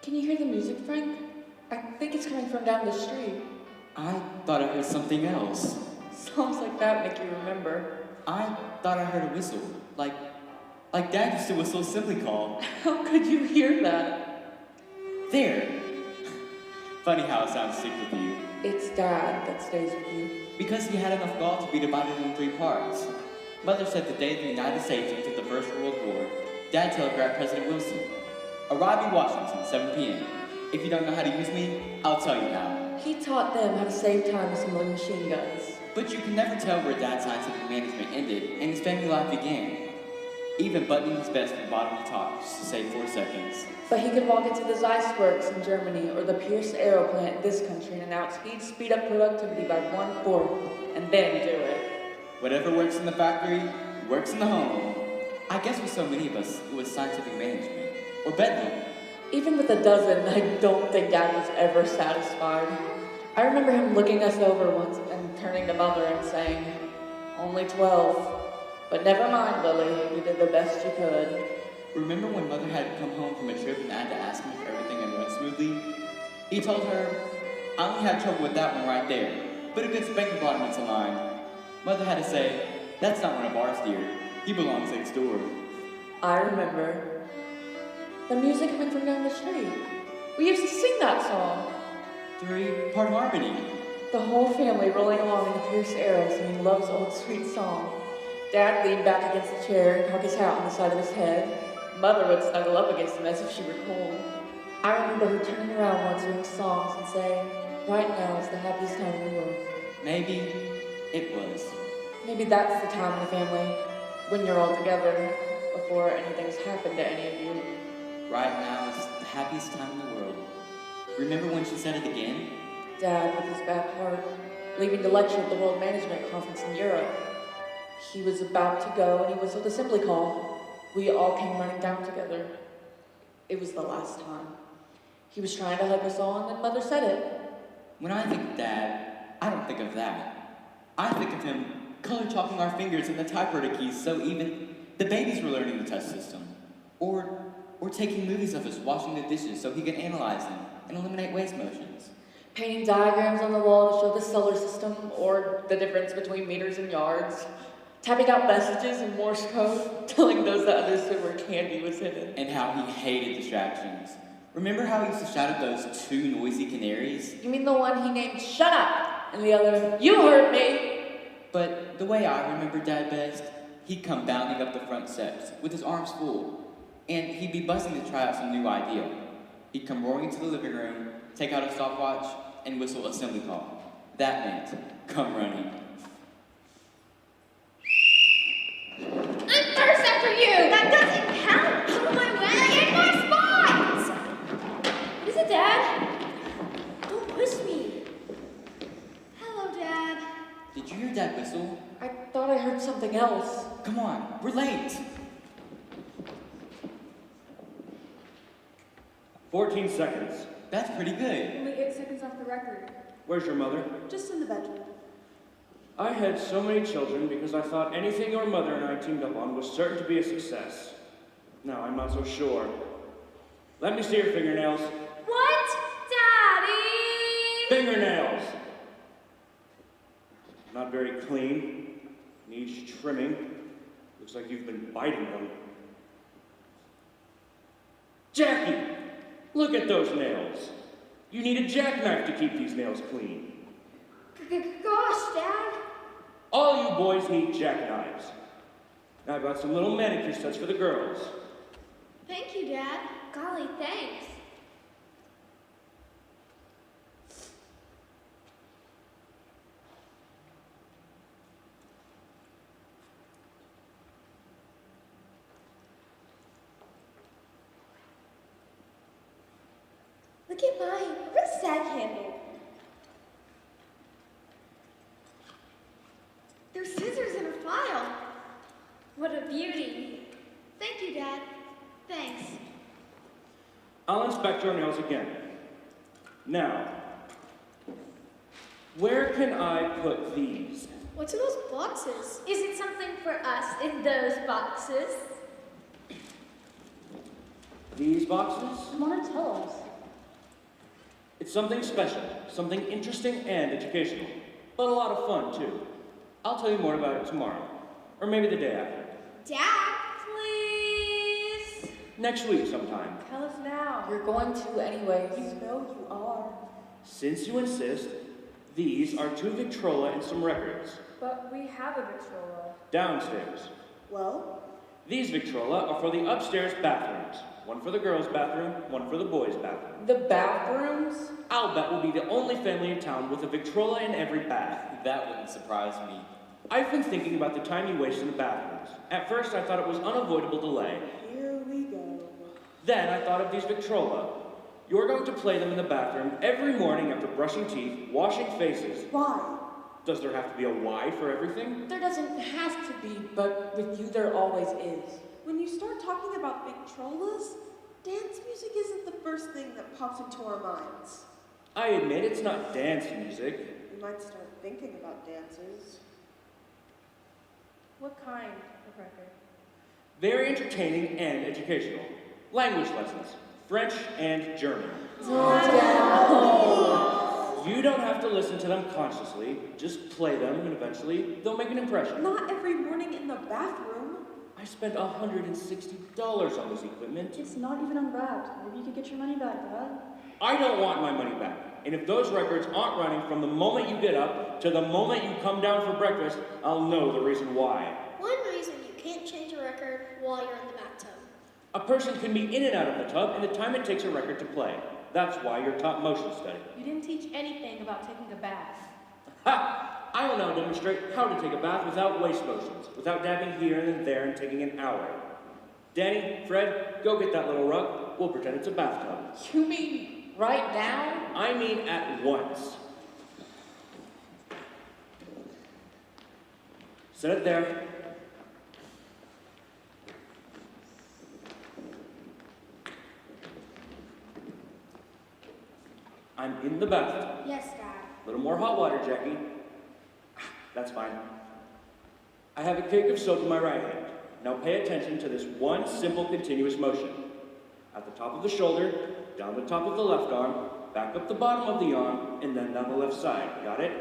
Can you hear the music, Frank? I think it's coming from down the street. I thought I heard something else. Songs like that make you remember. I thought I heard a whistle. Like Dad used to whistle Assembly Call. How could you hear that? There! Funny how it sounds sick with you. It's Dad that stays with you. Because he had enough gall to be divided in 3 parts. Mother said the day the United States entered the First World War, Dad telegraphed President Wilson, "Arrive in Washington, 7 p.m. If you don't know how to use me, I'll tell you how." He taught them how to save time assembling machine guns. But you can never tell where Dad's scientific management ended and his family life began. Even buttoning his vest from bottom to top just to save 4 seconds. But he could walk into the Zeiss Works in Germany or the Pierce Aero plant in this country and announce he'd speed up productivity by 1/4 and then do it. Whatever works in the factory, works in the home. I guess with so many of us, it was scientific management. Or Bedlam. Even with a dozen, I don't think Dad was ever satisfied. I remember him looking us over once and turning to Mother and saying, "Only 12. But never mind, Lily, you did the best you could." Remember when Mother had come home from a trip and I had to ask him if everything had run smoothly? He told her, "I only had trouble with that one right there, but a good spanking brought him into line." Mother had to say, "That's not one of ours, dear. He belongs next door." I remember. The music coming from down the street. We used to sing that song. 3-part harmony. The whole family rolling along in the Pierce Aero singing Love's Old Sweet Song. Dad leaned back against the chair and cocked his hat on the side of his head. Mother would snuggle up against him as if she were cold. I remember her turning around once during songs and saying, "Right now is the happiest time in the world." Maybe it was. Maybe that's the time in the family, when you're all together, before anything's happened to any of you. Right now is the happiest time in the world. Remember when she said it again? Dad, with his bad heart, leaving to lecture at the World Management Conference in Europe. He was about to go and he whistled assembly call. We all came running down together. It was the last time. He was trying to hug us all and then Mother said it. When I think of Dad, I don't think of that. I think of him color chalking our fingers in the typewriter keys so even the babies were learning the touch system. Or taking movies of us washing the dishes so he could analyze them and eliminate waste motions. Painting diagrams on the wall to show the solar system or the difference between meters and yards. Tapping out messages in Morse code, telling those that understood where candy was hidden. And how he hated distractions. Remember how he used to shout at those 2 noisy canaries? You mean the one he named Shut Up, and the other, You Heard Me? But the way I remember Dad best, he'd come bounding up the front steps with his arms full. And he'd be buzzing to try out some new idea. He'd come roaring into the living room, take out a stopwatch, and whistle assembly call. That meant, come running. I'm first after you! That doesn't count! Out of my way! In my spot! Is it Dad? Don't push me. Hello, Dad. Did you hear Dad whistle? I thought I heard something else. Come on, we're late. 14 seconds. That's pretty good. Only 8 seconds off the record. Where's your mother? Just in the bedroom. I had so many children because I thought anything your mother and I teamed up on was certain to be a success. Now I'm not so sure. Let me see your fingernails. What? Daddy? Fingernails! Not very clean. Needs trimming. Looks like you've been biting them. Jackie! Look at those nails. You need a jackknife to keep these nails clean. Gosh, Dad. All you boys need jackknives. Now I've got some little manicure sets for the girls. Thank you, Dad. Golly, thanks. Look at mine. What a sag handle. There's scissors in a file. What a beauty. Thank you, Dad. Thanks. I'll inspect your nails again. Now, where can I put these? What's in those boxes? Is it something for us in those boxes? These boxes? Come on and tell us. It's something special, something interesting and educational, but a lot of fun too. I'll tell you more about it tomorrow, or maybe the day after. Dad, please. Next week sometime. Tell us now. You're going to anyways. You know you are. Since you insist, these are 2 Victrola and some records. But we have a Victrola. Downstairs. Well? These Victrola are for the upstairs bathrooms. One for the girls' bathroom, one for the boys' bathroom. The bathrooms? I'll bet we'll be the only family in town with a Victrola in every bath. That wouldn't surprise me. I've been thinking about the time you waste in the bathrooms. At first, I thought it was unavoidable delay. Here we go. Then I thought of these Victrola. You're going to play them in the bathroom every morning after brushing teeth, washing faces. Why? Does there have to be a why for everything? There doesn't have to be, but with you there always is. When you start talking about Victrolas, dance music isn't the first thing that pops into our minds. I admit it's not dance music. We might start thinking about dances. What kind of record? Very entertaining and educational. Language lessons, French and German. You don't have to listen to them consciously. Just play them and eventually they'll make an impression. Not every morning in the bathroom. I spent $160 on this equipment. It's not even unwrapped. Maybe you could get your money back, Dad. I don't want my money back. And if those records aren't running from the moment you get up to the moment you come down for breakfast, I'll know the reason why. One reason you can't change a record while you're in the bathtub. A person can be in and out of the tub in the time it takes a record to play. That's why you're taught motion study. You didn't teach anything about taking a bath. Ha! I will now demonstrate how to take a bath without waist motions, without dabbing here and there and taking an hour. Danny, Fred, go get that little rug. We'll pretend it's a bathtub. You mean right now? I mean at once. Set it there. I'm in the bathtub. Yes, Dad. A little more hot water, Jackie. That's fine. I have a cake of soap in my right hand. Now pay attention to this one simple continuous motion. At the top of the shoulder, down the top of the left arm, back up the bottom of the arm, and then down the left side. Got it?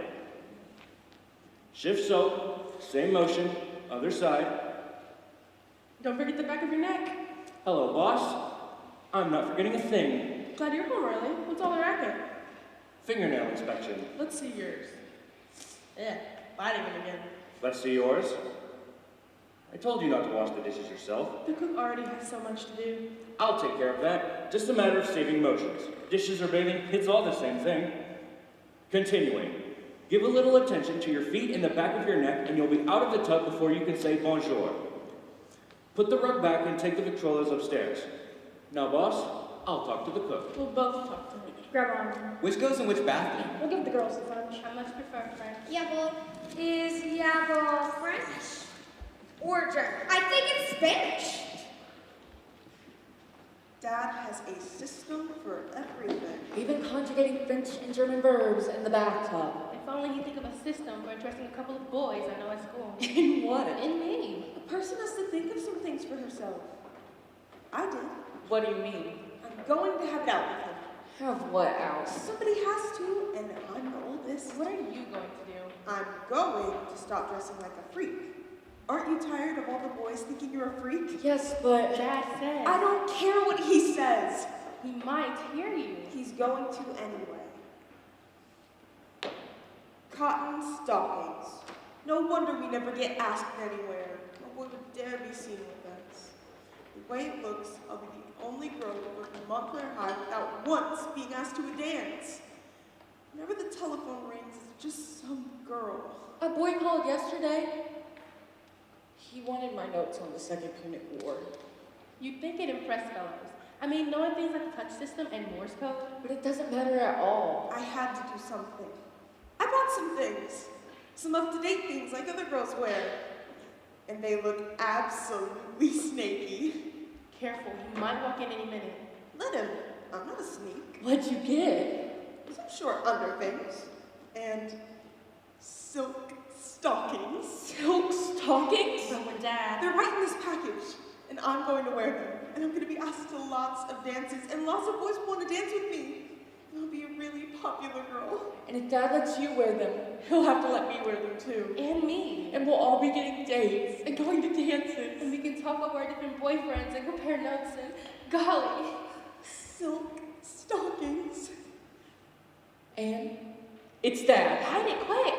Shift soap, same motion, other side. Don't forget the back of your neck. Hello, boss. I'm not forgetting a thing. Glad you're home early. What's all the racket? Fingernail inspection. Let's see yours. Yeah, biting him again. Let's see yours. I told you not to wash the dishes yourself. The cook already has so much to do. I'll take care of that. Just a matter of saving motions. Dishes or bathing, it's all the same thing. Continuing. Give a little attention to your feet and the back of your neck, and you'll be out of the tub before you can say bonjour. Put the rug back and take the Victrolas upstairs. Now, boss, I'll talk to the cook. We'll both talk to him. Grab on. Which goes in which bathroom? We'll give the girls the fudge. I much prefer French. Yabo. Is Yabo French or German? I think it's Spanish. Dad has a system for everything. Even conjugating French and German verbs in the bathtub. If only he'd think of a system for addressing a couple of boys I know at school. In what? In me. A person has to think of some things for herself. I did. What do you mean? I'm going to have it out with him. Have what else? Somebody has to, and I'm the oldest. What are you going to do? I'm going to stop dressing like a freak. Aren't you tired of all the boys thinking you're a freak? Yes, but Dad said. I don't care what he says. He might hear you. He's going to anyway. Cotton stockings. No wonder we never get asked anywhere. No one would dare be seen with us. The way it looks, I'll be the only girl to work in Montclair High without once being asked to a dance. Whenever the telephone rings, it's just some girl. a boy called yesterday. He wanted my notes on the second Punic War. You'd think it impressed fellows. I mean, knowing things like the touch system and Morse code. But it doesn't matter at all. I had to do something. I bought some things. Some up-to-date things like other girls wear. And they look absolutely snaky. Careful, he might walk in any minute. Let him. I'm not a sneak. What'd you get? Some short underthings. And silk stockings. Silk stockings? From with Dad. They're right in this package. And I'm going to wear them. And I'm going to be asked to lots of dances. And lots of boys want to dance with me. I'll be a really popular girl. And if Dad lets you wear them, he'll have to let me wear them too. And me. And we'll all be getting dates and going to dances. And we can talk over our different boyfriends and compare notes and golly. Silk stockings. And it's Dad. Hide it quick.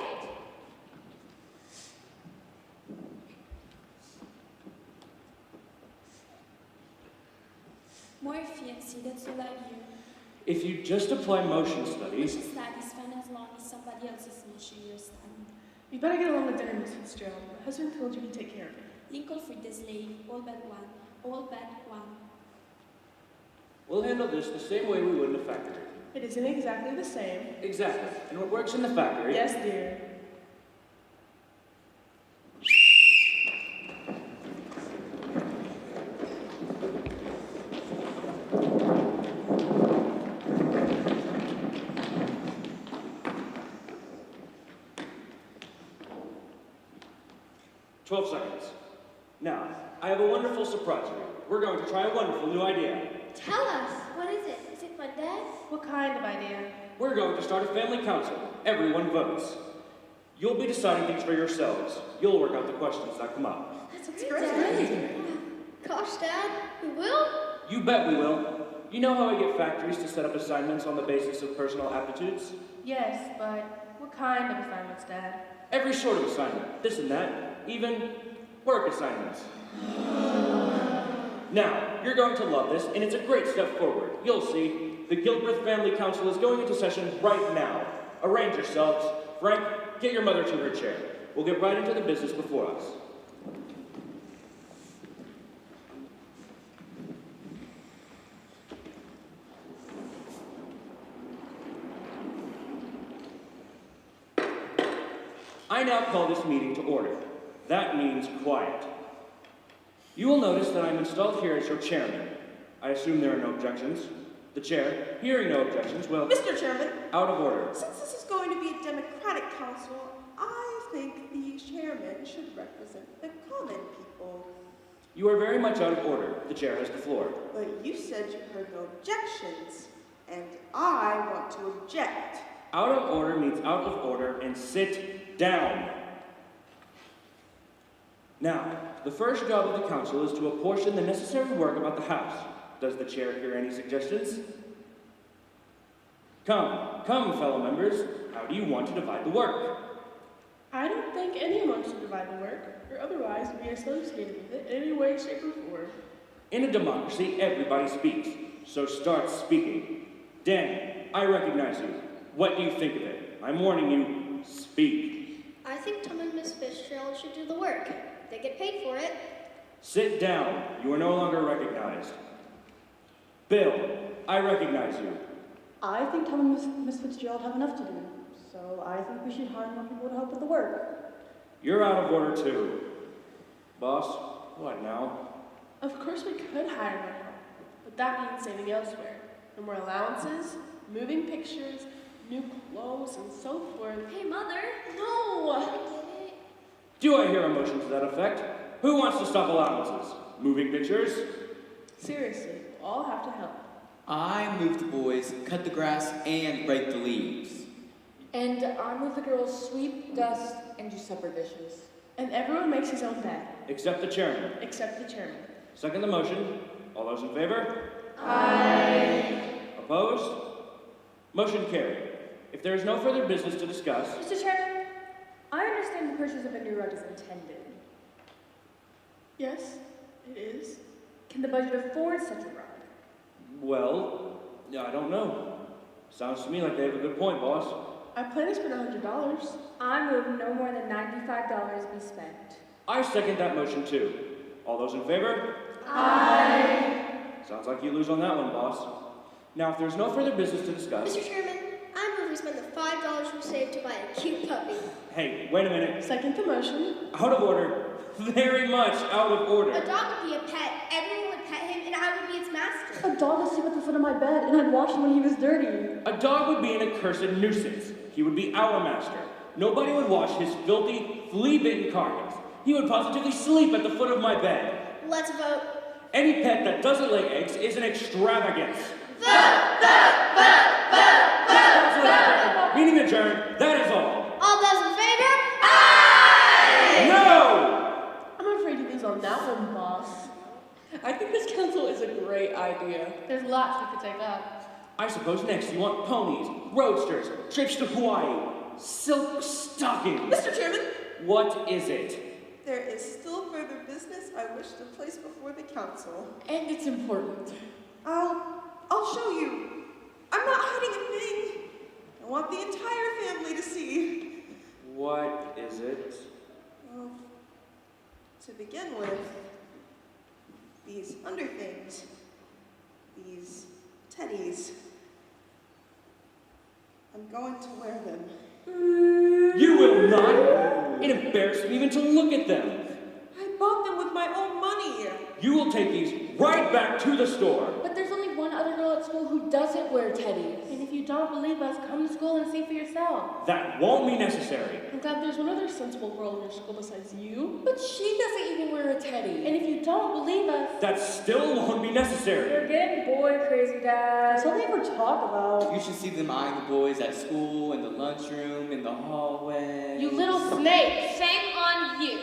Moi, fiancé, that's all I you. If you just apply motion Motion studies, studies fun as long as somebody else is motion you're studying. You better get along with dinner, Miss Fitzgerald. My husband told you he'd take care of it. Lincoln for this lady, all but one. All but one. we'll handle this the same way we would in a factory. It isn't exactly the same. Exactly. And what works in the factory... Yes, dear. "12 seconds. Now, I have a wonderful surprise for you. We're going to try a wonderful new idea. Tell us, what is it? Is it fun, Dad? What kind of idea? We're going to start a family council. Everyone votes. You'll be deciding things for yourselves. You'll work out the questions that come up. That's great. Gosh, Dad, we will? You bet we will. You know how I get factories to set up assignments on the basis of personal aptitudes? Yes, but what kind of assignments, Dad? Every sort of assignment. This and that. Even work assignments. Now, you're going to love this, and it's a great step forward. You'll see. The Gilbreth Family Council is going into session right now. Arrange yourselves. Frank, get your mother to her chair. We'll get right into the business before us. I now call this meeting to order. That means quiet. You will notice that I'm installed here as your chairman. I assume there are no objections. The chair, hearing no objections, will... Mr. Chairman, Out of order. since this is going to be a democratic council, I think the chairman should represent the common people. You are very much out of order. The chair has the floor. But you said you heard no objections, and I want to object. Out of order means out of order, and sit down. Now, the first job of the council is to apportion the necessary work about the house. Does the chair hear any suggestions? Come, fellow members. How do you want to divide the work? I don't think anyone should divide the work, or otherwise be associated with it in any way, shape, or form. In a democracy, everybody speaks. So start speaking. Dan, I recognize you. What do you think of it? I'm warning you, speak. I think Tom and Miss Fitzgerald should do the work. They get paid for it. Sit down. You are no longer recognized. Bill, I recognize you. I think Tom and Miss Fitzgerald have enough to do, so I think we should hire more people to help with the work. You're out of order too. Boss, what now? Of course we could hire more help, but that means saving elsewhere. No more allowances, moving pictures, new clothes, and so forth. Hey, Mother. No! I get it. Do I hear a motion to that effect? Who wants to stop allowances? Moving pictures? Seriously, we'll all have to help. I move the boys, cut the grass, and rake the leaves. And I move the girls sweep, dust, and do supper dishes. And everyone makes his own bed, Except the chairman. except the chairman. Second the motion. All those in favor? Aye. Opposed? Motion carried. If there is no further business to discuss, Mr. Chairman, I understand the purchase of a new rug is intended. Yes, it is. Can the budget afford such a rug? well, I don't know. Sounds to me like they have a good point, boss. I plan to spend $100. I move no more than $95 be spent. I second that motion too. All those in favor? Aye. Sounds like you lose on that one, boss. Now, if there's no further business to discuss... Mr. Chairman, I move we spend the $5 we saved to buy a cute puppy. Hey, wait a minute. Second the motion. Out of order. Very much out of order. A dog would be a pet. Everyone would pet him, and I would be its master. A dog would sleep at the foot of my bed, and I'd wash him when he was dirty. A dog would be an accursed nuisance. He would be our master. Nobody would wash his filthy, flea-bitten carcass. He would positively sleep at the foot of my bed. Let's vote. Any pet that doesn't lay eggs is an extravagance. Vote, vote, vote, vote. stencil is a great idea. There's lots we could take up. I suppose next you want ponies, roadsters, trips to Hawaii, silk stockings. Mr. Chairman, What is it? there is still further business I wish to place before the council. And it's important. I'll show you. I'm not hiding a thing. I want the entire family to see. What is it? Well, to begin with, these underthings, these teddies, I'm going to wear them. You will not! It embarrasses me even to look at them. I bought them with my own money. You will take these right back to the store. But there's only one other girl at school who doesn't wear teddies. And if you don't believe us, come to school and see for yourself. That won't be necessary. I'm glad there's one other sensible girl in your school besides you. But she doesn't even wear a teddy. And if you don't believe us, That still won't be necessary. You're getting boy crazy, Dad. That's all they ever talk about. You should see them eyeing the boys at school, in the lunchroom, in the hallway. you little snake. Shame on you.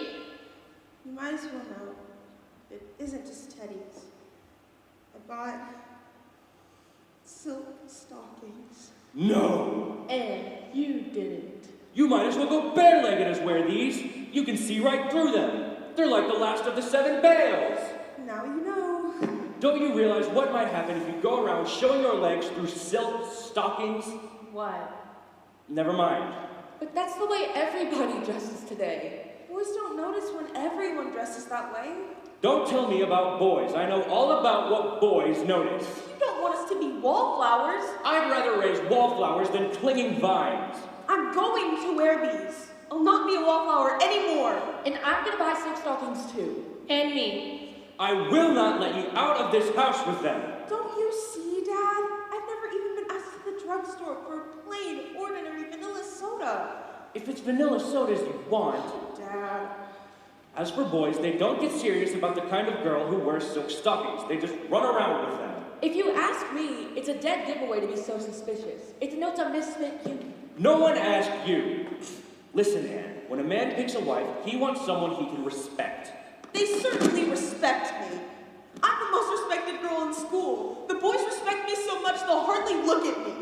You might as well know. It isn't just teddies. I bought silk stockings. No! And you didn't. You might as well go bare-legged as wear these. You can see right through them. They're like the last of the 7 Baals. Now you know. Don't you realize what might happen if you go around showing your legs through silk stockings? What? Never mind. But that's the way everybody dresses today. Boys don't notice when everyone dresses that way. Don't tell me about boys. I know all about what boys notice. You don't want us to be wallflowers. I'd rather raise wallflowers than clinging vines. I'm going to wear these. I'll not be a wallflower anymore. And I'm gonna buy silk stockings too. And me. I will not let you out of this house with them. Don't you see, Dad? I've never even been asked to the drugstore for a plain, ordinary vanilla soda. If it's vanilla sodas you want. Dad. As for boys, they don't get serious about the kind of girl who wears silk stockings. They just run around with them. If you ask me, it's a dead giveaway to be so suspicious. It denotes a misfit human. No one asked you. Listen, Anne, when a man picks a wife, he wants someone he can respect. They certainly respect me. I'm the most respected girl in school. The boys respect me so much they'll hardly look at me.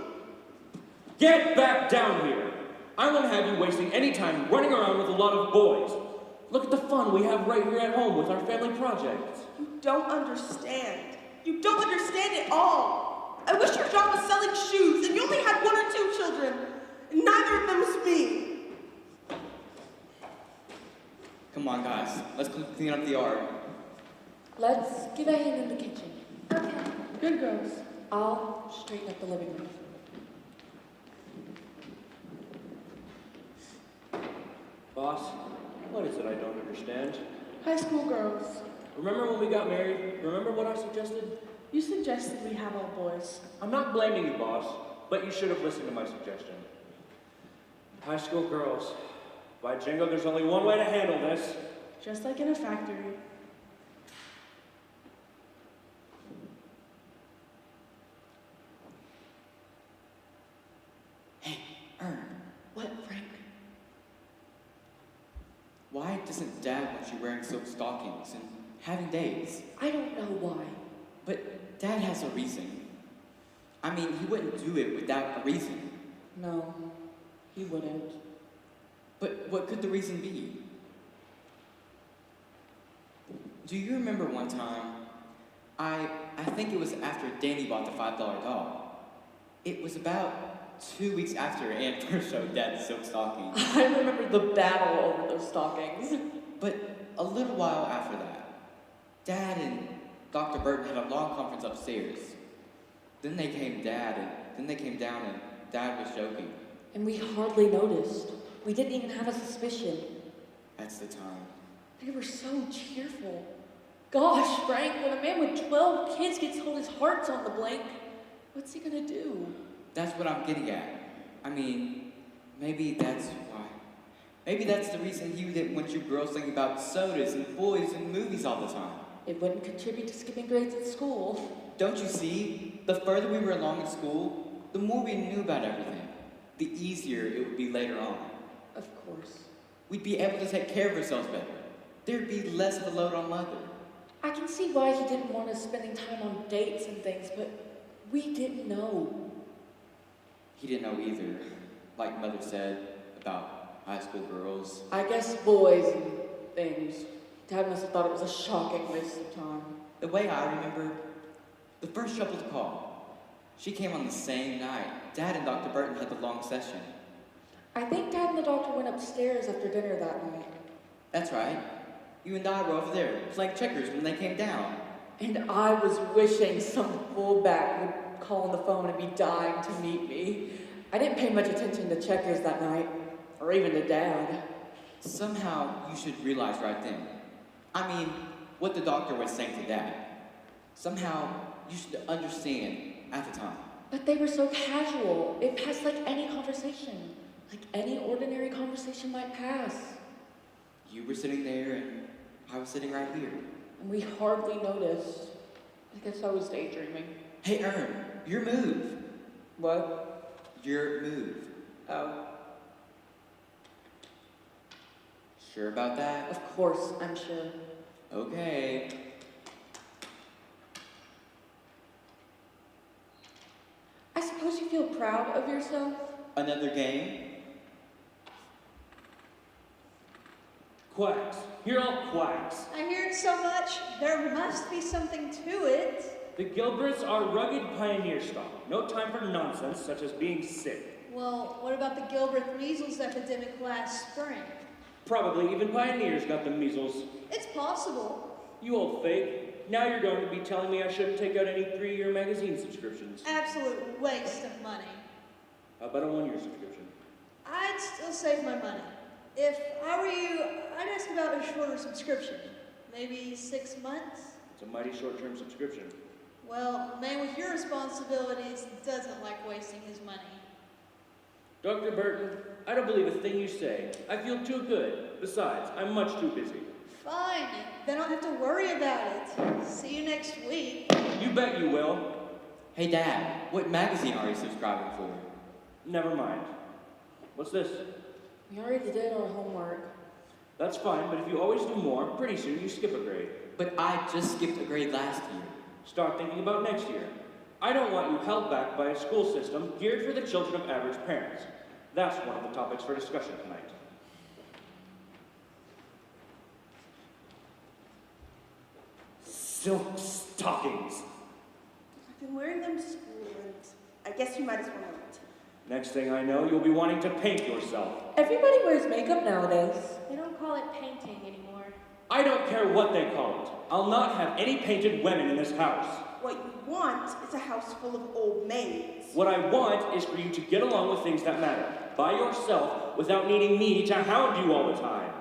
Get back down here. I won't have you wasting any time running around with a lot of boys. Look at the fun we have right here at home with our family project. You don't understand. You don't understand at all. I wish your job was selling shoes and you only had 1 or 2 children. And neither of them is me. Come on, guys. Let's clean up the yard. Let's give a hand in the kitchen. Okay. Good girls. I'll straighten up the living room. Boss, what is it I don't understand? High school girls. Remember when we got married? Remember what I suggested? You suggested we have all boys. I'm not blaming you, boss, but you should have listened to my suggestion. High school girls. By jingo, there's only one way to handle this. Just like in a factory. Ern, What, Frank? why doesn't Dad want you wearing silk stockings and having dates? I don't know why. But Dad has a reason. I mean, he wouldn't do it without a reason. No, he wouldn't. But what could the reason be? Do you remember one time? I think it was after Danny bought the $5 doll. It was about 2 weeks after Ann first showed Dad the silk stockings. I remember the battle over those stockings. But a little while after that, Dad and Dr. Burton had a long conference upstairs. Then they came down and Dad was joking. And we hardly noticed. We didn't even have a suspicion. That's the time. They were so cheerful. Gosh, Frank, when a man with 12 kids gets told his heart's on the blank, what's he gonna do? That's what I'm getting at. I mean, maybe that's why. Maybe that's the reason he didn't want you girls thinking about sodas and boys and movies all the time. It wouldn't contribute to skipping grades at school. Don't you see? The further we were along in school, the more we knew about everything. The easier it would be later on. Of course. We'd be able to take care of ourselves better. There'd be less of a load on Mother. I can see why he didn't want us spending time on dates and things, but we didn't know. He didn't know either, like Mother said about high school girls. I guess boys and things. Dad must have thought it was a shocking waste of time. The way I remember, the first troubled call, she came on the same night. Dad and Dr. Burton had the long session. I think Dad and the doctor went upstairs after dinner that night. That's right. You and I were over there playing checkers when they came down. And I was wishing some fullback would call on the phone and be dying to meet me. I didn't pay much attention to checkers that night, or even to Dad. Somehow you should realize right then. I mean, what the doctor was saying to Dad. Somehow you should understand at the time. But they were so casual. It passed like any conversation. Like any ordinary conversation might pass. You were sitting there and I was sitting right here. And we hardly noticed. I guess I was daydreaming. Hey, Ern, your move. What? Your move. Oh. Sure about that? Of course, I'm sure. Okay. I suppose you feel proud of yourself? Another game? Quacks. You're all quacks. I hear it so much, there must be something to it. The Gilberts are rugged pioneer stock. No time for nonsense such as being sick. Well, what about the Gilbert measles epidemic last spring? Probably even pioneers got the measles. It's possible. You old fake. Now you're going to be telling me I shouldn't take out any 3-year magazine subscriptions. Absolute waste of money. How about a 1-year subscription? I'd still save my money. If I were you, I'd ask about a shorter subscription. Maybe 6 months? It's a mighty short-term subscription. Well, a man with your responsibilities doesn't like wasting his money. Dr. Burton, I don't believe a thing you say. I feel too good. Besides, I'm much too busy. Fine, then I'll have to worry about it. See you next week. You bet you will. Hey, Dad, what magazine are you subscribing for? Never mind. What's this? We already did our homework. That's fine, but if you always do more, pretty soon you skip a grade. But I just skipped a grade last year. Start thinking about next year. I don't want you held back by a school system geared for the children of average parents. That's one of the topics for discussion tonight. Silk stockings. I've been wearing them to school, and I guess you might as well know it. Next thing I know, you'll be wanting to paint yourself. Everybody wears makeup nowadays. They don't call it painting anymore. I don't care what they call it. I'll not have any painted women in this house. What you want is a house full of old maids. What I want is for you to get along with things that matter, by yourself, without needing me to hound you all the time.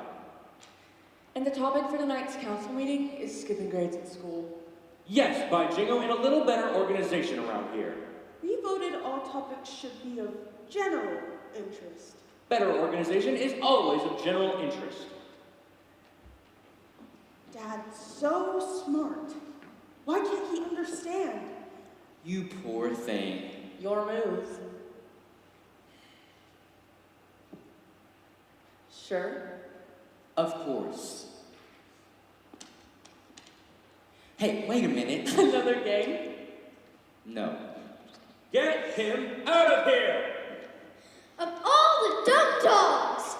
And the topic for tonight's council meeting is skipping grades at school. Yes, by jingo, and a little better organization around here. We voted all topics should be of general interest. Better organization is always of general interest. Dad's so smart. Why can't he understand? You poor thing. Your move. Sure. Of course. Hey, wait a minute. Another game? No. Get him out of here! Of all the dumb dogs!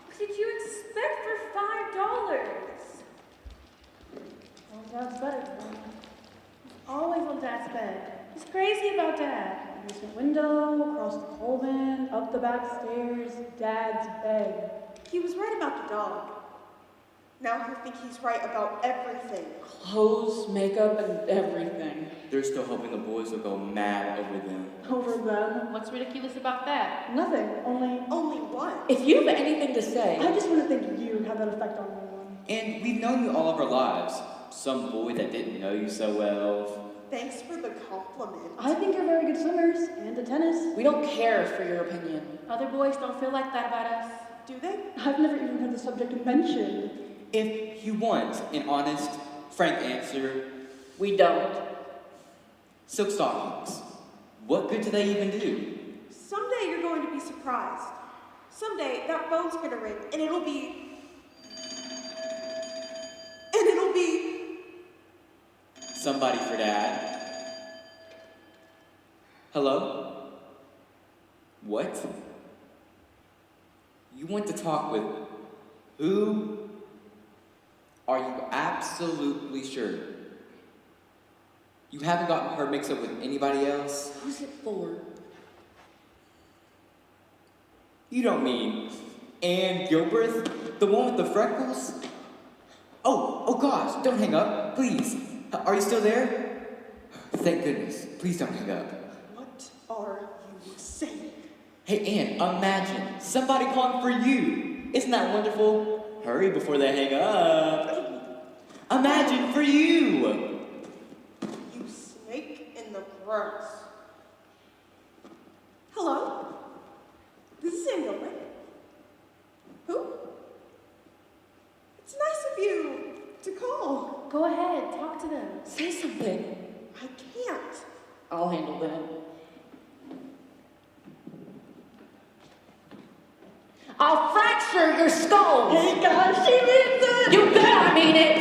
What did you expect for $5? Well, Dad's better than that. He's always on Dad's bed. He's crazy about Dad. Basement window, across the Coleman, up the back stairs, Dad's bed. He was right about the dog. Now he'll think he's right about everything. Clothes, makeup, and everything. They're still hoping the boys will go mad over them. Over them. What's ridiculous about that? Nothing, only Only one. If you have anything to say, I just want to think you had that effect on no one. And we've known you all of our lives. Some boy that didn't know you so well. Thanks for the compliment. I think you're very good swimmers and at tennis. we don't care for your opinion. Other boys don't feel like that about us. Do they? I've never even heard the subject mentioned. If you want an honest, frank answer, We don't. silk stockings. What good do they even do? Someday you're going to be surprised. Someday that phone's gonna ring and it'll be Somebody for Dad. Hello? What? You want to talk with who? Are you absolutely sure? You haven't gotten her mixed up with anybody else? Who's it for? You don't mean Ann Gilbreth? The one with the freckles? Oh gosh, don't hang up, please. Are you still there? Thank goodness. Please don't hang up. What are you saying? Hey, Ann, imagine somebody calling for you. Isn't that wonderful? Hurry before they hang up. Imagine for you. You snake in the grass. Hello? This is Ann Gilbert. Who? It's nice of you to call. Go ahead, talk to them. Say something. I can't. I'll handle that. I'll fracture your skull! Hey guys, she means it! You bet I mean it!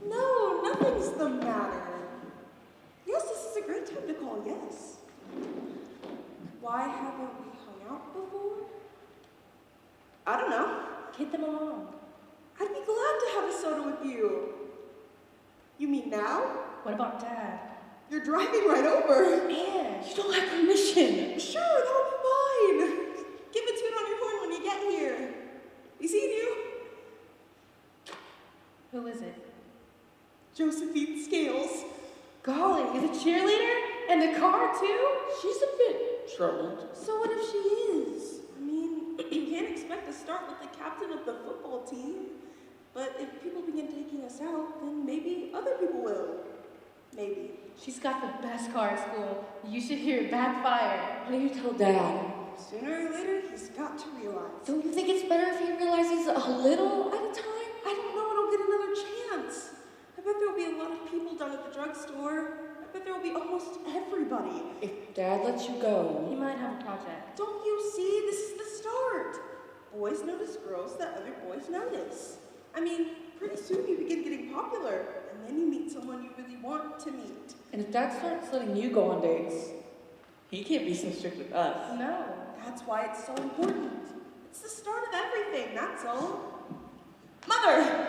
No, nothing's the matter. Yes, this is a great time to call, yes. Why haven't we hung out before? I don't know. Kid them along. I'd be glad to have a soda with you. You mean now? What about Dad? You're driving right over. And You don't have permission. Sure, that'll be fine. Give a toot on your horn when you get here. We seen you. who is it? Josephine Scales. Golly, is a cheerleader? And the car too? She's a bit troubled. So what if she is? I mean, you can't expect to start with the captain of the football team. But if people begin taking us out, then maybe other people will. Maybe. She's got the best car at school. You should hear it backfire. What do you tell Dad? Sooner or later, he's got to realize. Don't you think it's better if he realizes a little at a time? I don't know when I'll get another chance. I bet there'll be a lot of people down at the drugstore. I bet there'll be almost everybody. If Dad lets you go. He might have a project. Don't you see? This is the start. Boys notice girls that other boys notice. I mean, pretty soon you begin getting popular, and then you meet someone you really want to meet. And if Dad starts letting you go on dates, he can't be so strict with us. No. That's why it's so important. It's the start of everything, that's all. Mother!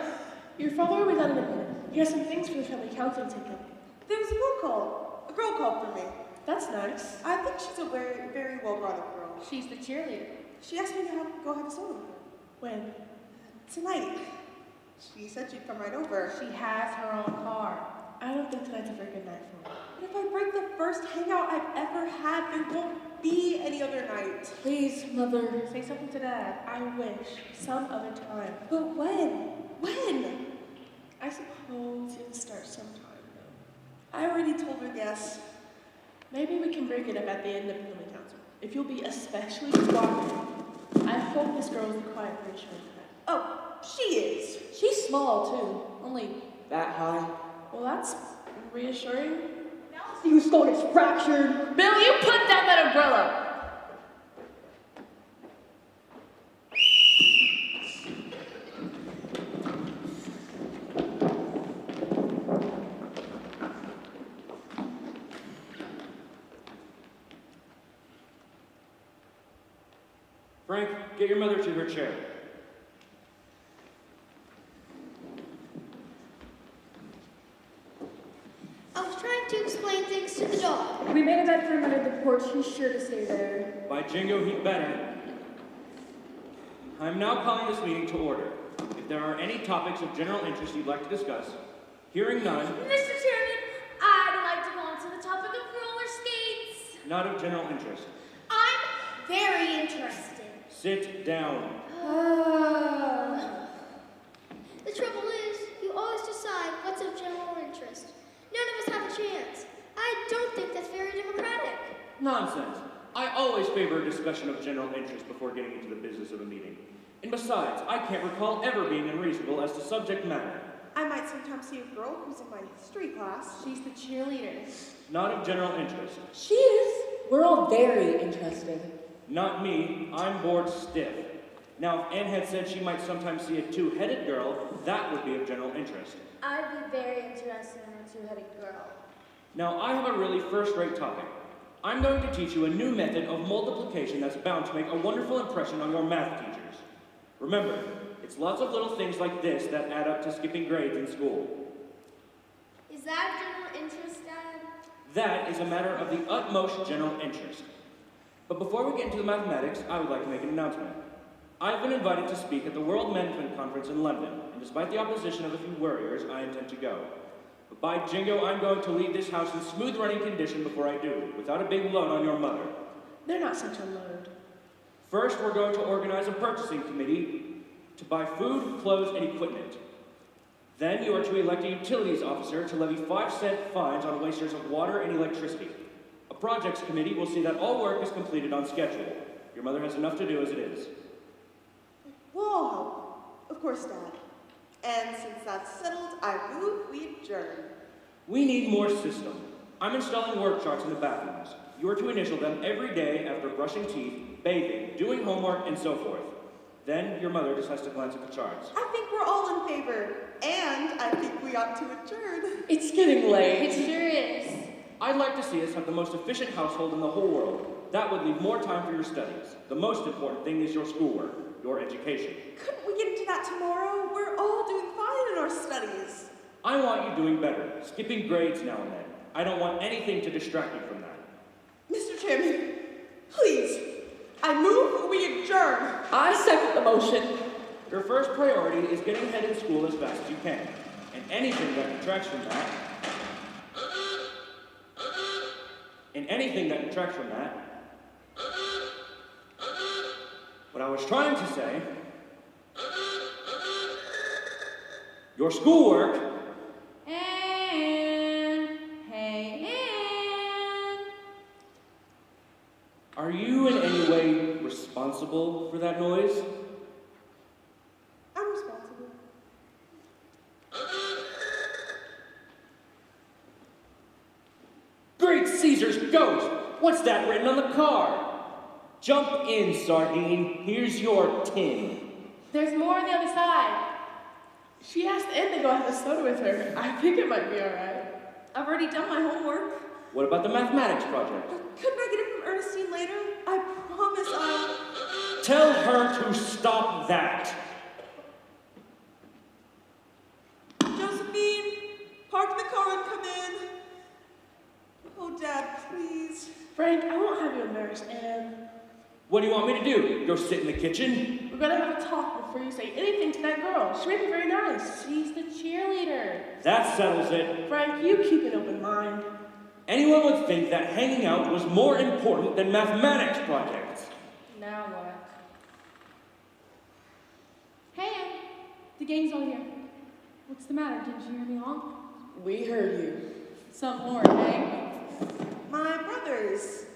Your father will be done in a minute. He has some things for the family council to take up. There's a girl called. A girl called for me. That's nice. I think she's a very, very well brought up girl. She's the cheerleader. She asked me to go have a soda with her. When? Tonight. She said she'd come right over. She has her own car. I don't think tonight's a very good night for her. But if I break the first hangout I've ever had, there won't be any other night. Please, Mother. Say something to Dad. I wish. Some other time. But when? When? I suppose it'll start sometime, though. I already told her yes. Maybe we can break it up at the end of the family council. If you'll be especially cooperative. I hope this girl is the quiet reassuring type. Oh, she is. She's small, too. Only that high. Well, that's reassuring. Your skull is fractured. Bill, you put down that umbrella! Frank, get your mother to her chair. I was trying to explain things to the dog. We made a bed for him under the porch. He's sure to stay there. By jingo, he'd better. I'm now calling this meeting to order. If there are any topics of general interest you'd like to discuss, hearing none, Mr. Chairman, I'd like to go on to the topic of roller skates. not of general interest. I'm very interested. Sit down. The trouble is, you always decide what's of general interest. None of us have a chance. I don't think that's very democratic. Nonsense. I always favor a discussion of general interest before getting into the business of a meeting. And besides, I can't recall ever being unreasonable as to subject matter. I might sometimes see a girl who's in my history class. She's the cheerleader. Not of general interest. She is. We're all very interested. Not me. I'm bored stiff. Now, if Anne had said she might sometimes see a two-headed girl, that would be of general interest. I'd be very interested in a two-headed girl. Now, I have a really first-rate topic. I'm going to teach you a new method of multiplication that's bound to make a wonderful impression on your math teachers. Remember, it's lots of little things like this that add up to skipping grades in school. Is that of general interest, Dad? That is a matter of the utmost general interest. But before we get into the mathematics, I would like to make an announcement. I've been invited to speak at the World Management Conference in London, and despite the opposition of a few worriers, I intend to go. But by jingo, I'm going to leave this house in smooth running condition before I do, without a big load on your mother. They're not such a load. First, we're going to organize a purchasing committee to buy food, clothes, and equipment. Then you are to elect a utilities officer to levy 5-cent fines on wasters of water and electricity. A projects committee will see that all work is completed on schedule. Your mother has enough to do as it is. We'll all help. Of course, Dad. And since that's settled, I move we adjourn. We need more system. I'm installing work charts in the bathrooms. You are to initial them every day after brushing teeth, bathing, doing homework, and so forth. Then your mother just has to glance at the charts. I think we're all in favor. And I think we ought to adjourn. It's getting late. It sure is. I'd like to see us have the most efficient household in the whole world. That would leave more time for your studies. The most important thing is your schoolwork, your education. Couldn't we get into that tomorrow? We're all doing fine in our studies. I want you doing better, skipping grades now and then. I don't want anything to distract you from that. Mr. Chairman, please, I move we adjourn. I second the motion. Your first priority is getting ahead in school as fast as you can. And anything that detracts from that, what I was trying to say, your schoolwork, And hey, and are you in any way responsible for that noise? I'm responsible. Great Caesar's ghost! What's that written on the card? Jump in, sardine. Here's your tin. there's more on the other side. She asked Anne to go have a soda with her. I think it might be all right. I've already done my homework. What about the mathematics project? Couldn't I get it from Ernestine later? I promise I'll... Tell her to stop that. Josephine, park the car and come in. Oh, Dad, please. Frank, I won't have you embarrassed, Anne. What do you want me to do? Go sit in the kitchen? We're gonna have a talk before you say anything to that girl. She may be very nice. She's the cheerleader. That settles it. Frank, you keep an open mind. Anyone would think that hanging out was more important than mathematics projects. Now what? Hey, Ann. The gang's all here. What's the matter? Didn't you hear me on? We heard you. Some more, eh? My brothers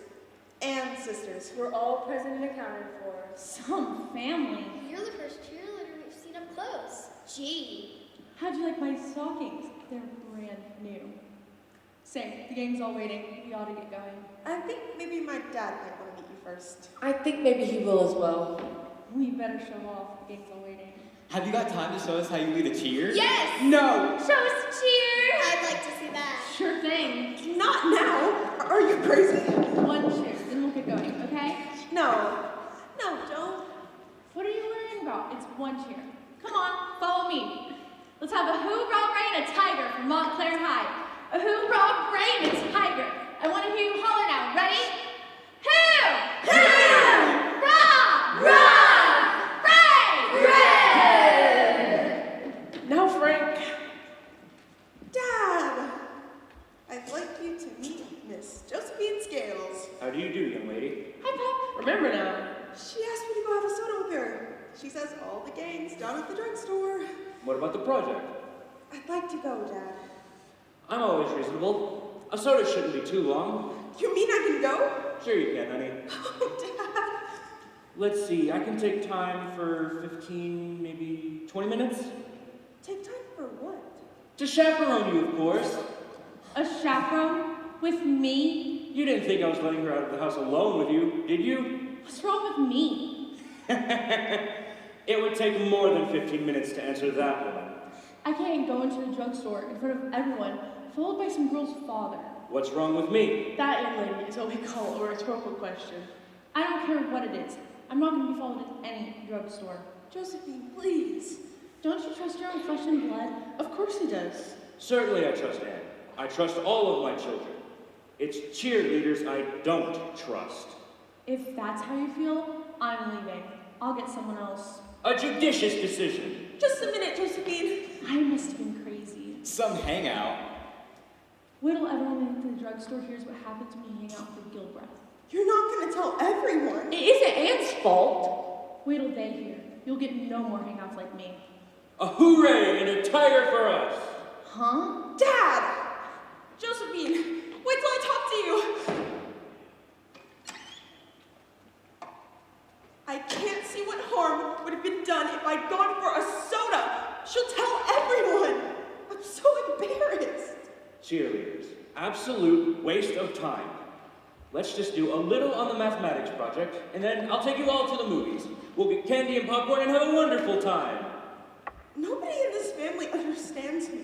and sisters. We're all present and accounted for. Some family. You're the first cheerleader we've seen up close. Gee. How'd you like my stockings? They're brand new. Say, the gang's all waiting. We ought to get going. I think maybe my dad might want to meet you first. I think maybe he will as well. We better show off. The gang's all waiting. Have you got time to show us how you lead a cheer? Yes! No! Show us a cheer! I'd like to see that. Sure thing. Not now! Are you crazy? One cheer, then we'll get going, okay? No. No, don't. What are you worrying about? It's one cheer. Come on, follow me. Let's have a hoorah, Ray, and a tiger from Montclair High. A hoorah, Ray, and a tiger. I want to hear you holler now. Ready? Hoo! Hoo! Rah! Rah! Ray! Ray! Now, Frank. Dad! I'd like you to meet Miss Josephine Scales. How do you do, young lady? Hi, Pop. Remember now. She asked me to go have a soda with her. She says all the gang's down at the drugstore. What about the project? I'd like to go, Dad. I'm always reasonable. A soda shouldn't be too long. You mean I can go? Sure you can, honey. Oh, Dad. Let's see, I can take time for 15, maybe 20 minutes? Take time for what? To chaperone you, of course. A chaperone? With me? You didn't think I was letting her out of the house alone with you, did you? What's wrong with me? It would take more than 15 minutes to answer that one. I can't go into the drugstore in front of everyone, followed by some girl's father. What's wrong with me? That, young lady, is what we call a rhetorical question. I don't care what it is. I'm not going to be followed in any drugstore. Josephine, please. Don't you trust your own flesh and blood? Of course he does. Certainly I trust Anne. I trust all of my children. It's cheerleaders I don't trust. If that's how you feel, I'm leaving. I'll get someone else. A judicious decision. Just a minute, Josephine. I must have been crazy. Some hangout. Wait till everyone in the drugstore hears what happened to me hanging out with Gilbreth. You're not going to tell everyone. It isn't Anne's fault. Wait till they hear. You'll get no more hangouts like me. A hooray and a tiger for us. Huh? Dad! Josephine, wait till I talk to you. I can't see what harm would have been done if I'd gone for a soda. She'll tell everyone. I'm so embarrassed. Cheerleaders. Absolute waste of time. Let's just do a little on the mathematics project, and then I'll take you all to the movies. We'll get candy and popcorn and have a wonderful time. Nobody in this family understands me.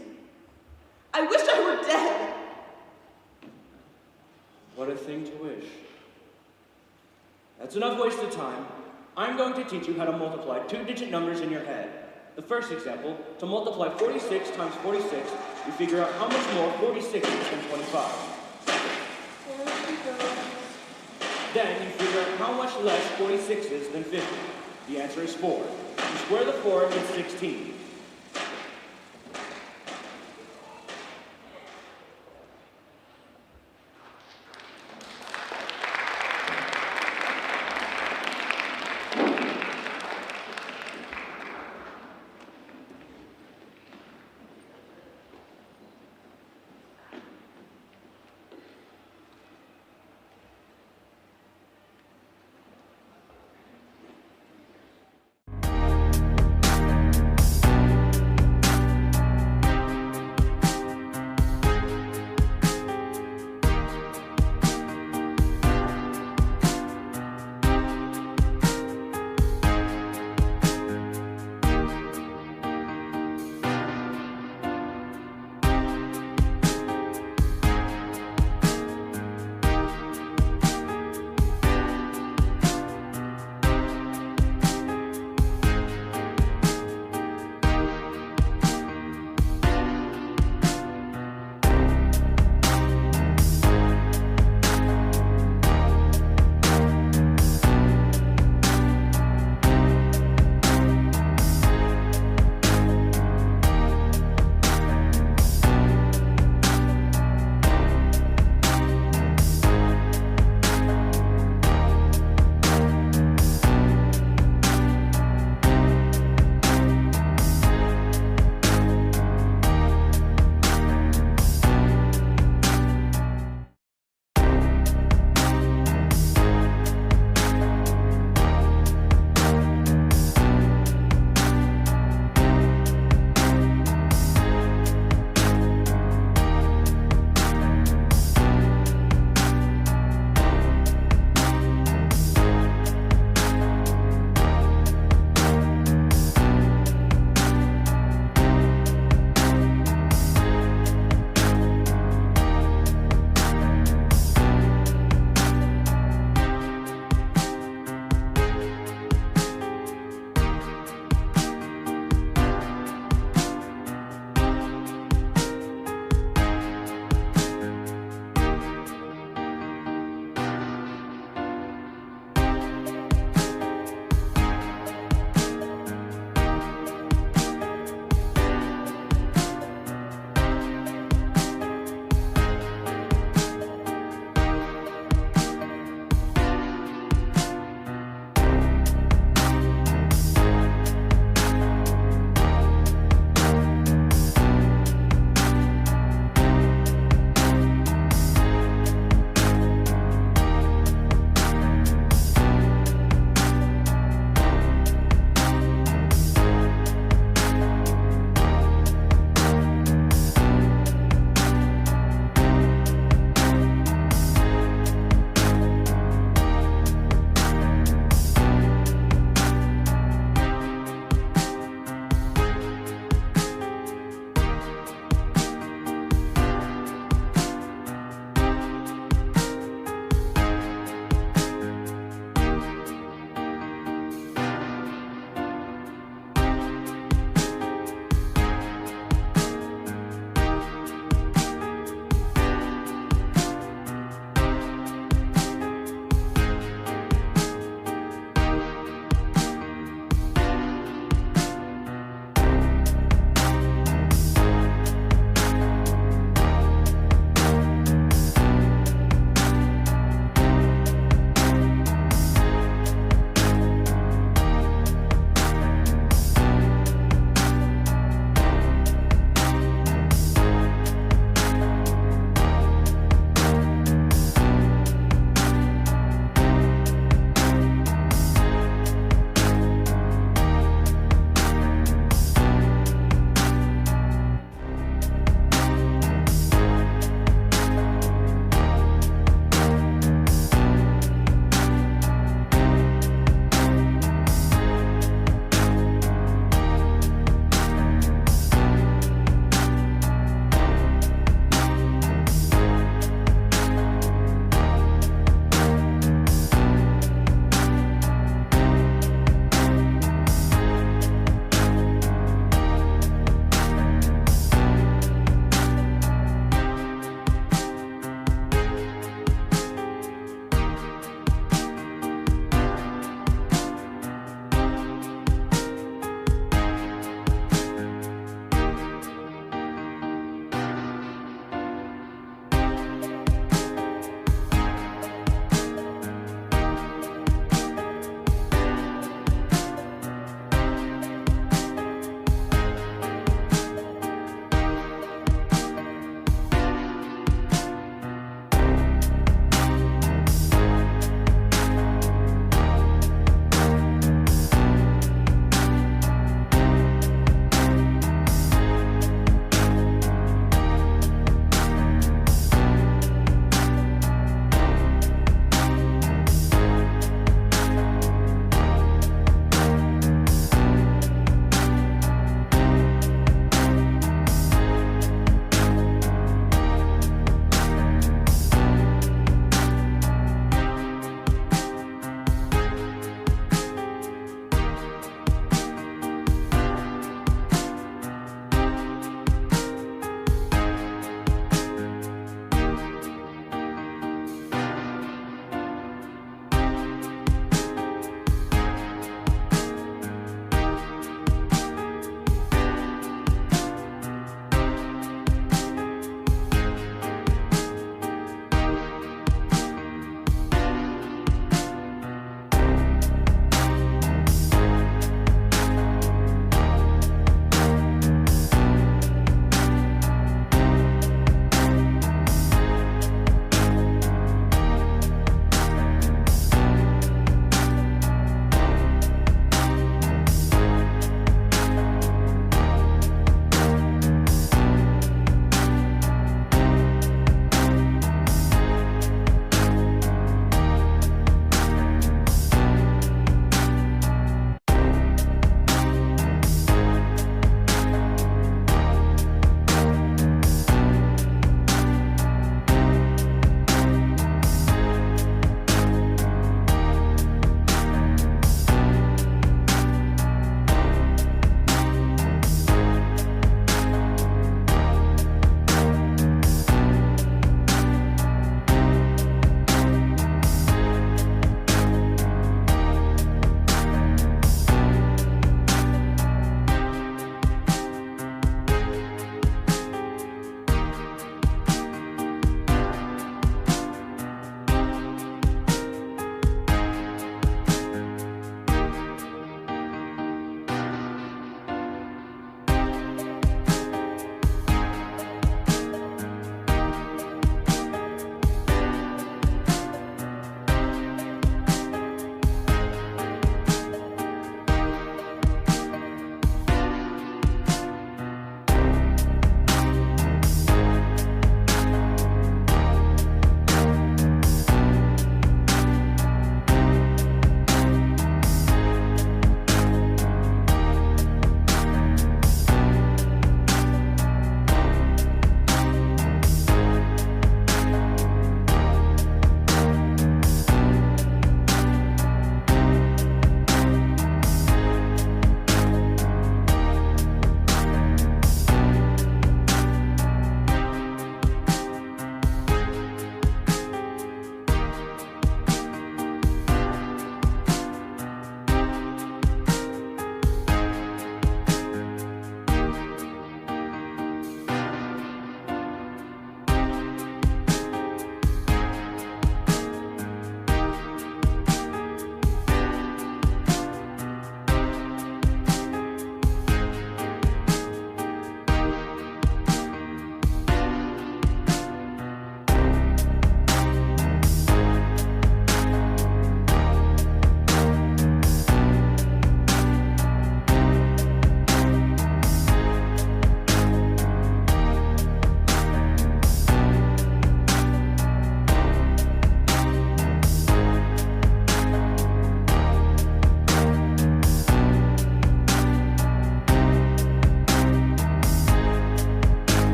I wish I were dead. What a thing to wish. That's enough wasted time. I'm going to teach you how to multiply two-digit numbers in your head. The first example, to multiply 46 times 46, you figure out how much more 46 is than 25. Then you figure out how much less 46 is than 50. The answer is 4. You square the 4 and get 16.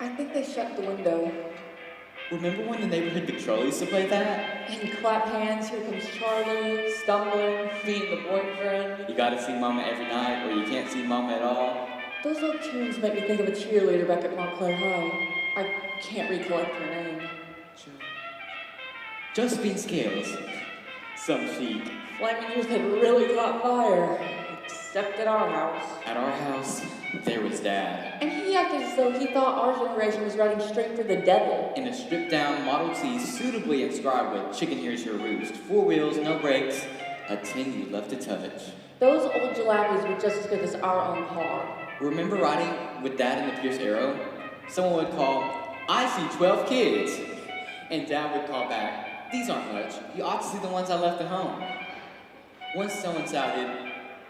I think they shut the window. Remember when the neighborhood patrol used to play that? And clap hands, here comes Charlie, stumbling, being the boyfriend. You gotta see Mama every night, or you can't see Mama at all. Those old tunes make me think of a cheerleader back at Montclair High. I can't recollect her name. Josephine Scales. Some chic. Flaming Youth had really caught fire, except at our house. At our house, there was Dad. And he acted as though he thought our generation was riding straight for the devil. In a stripped-down Model T suitably inscribed with "Chicken Here's Your Roost," 4 wheels, no brakes, a tin you love to touch. Those old jalopies were just as good as our own car. Remember riding with Dad in the Pierce Arrow? Someone would call, "I see 12 kids." And Dad would call back, "These aren't much. You ought to see the ones I left at home." Once someone shouted,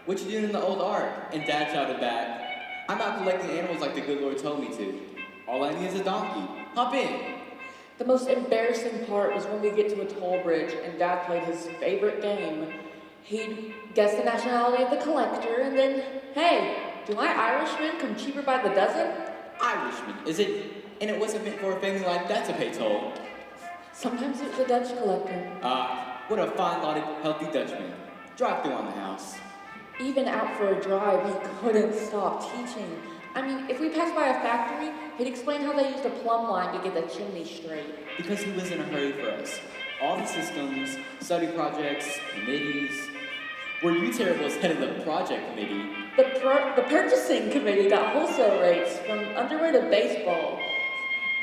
"What you doing in the old Ark?" And Dad shouted back, "I'm out collecting animals like the good Lord told me to. All I need is a donkey. Hop in." The most embarrassing part was when we get to a toll bridge and Dad played his favorite game. He'd guess the nationality of the collector and then, "Hey, do my Irishmen come cheaper by the dozen?" Irishman, is it? And it wasn't meant for a family like that to pay toll. Sometimes it was a Dutch collector. What a fine-lauded, healthy Dutchman. Drive through on the house. Even out for a drive, he couldn't stop teaching. I mean, if we passed by a factory, he'd explain how they used a plumb line to get the chimney straight. Because he was in a hurry for us. All the systems, study projects, committees. Were you terrible as head of the project committee? The purchasing committee got wholesale rates from underwear to baseball.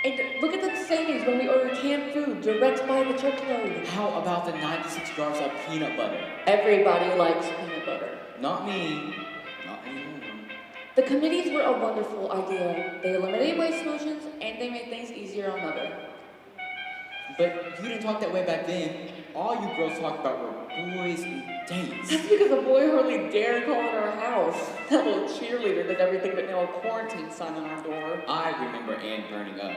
And look at the savings when we order canned food direct by the truckload. How about the 96 jars of peanut butter? Everybody likes peanut butter. Not me. Not anymore. The committees were a wonderful idea. They eliminated waste motions and they made things easier on Mother. But you didn't talk that way back then. All you girls talked about were boys and dates. That's because a boy hardly dared call in our house. That little cheerleader did everything but nail a quarantine sign on our door. I remember Anne burning up.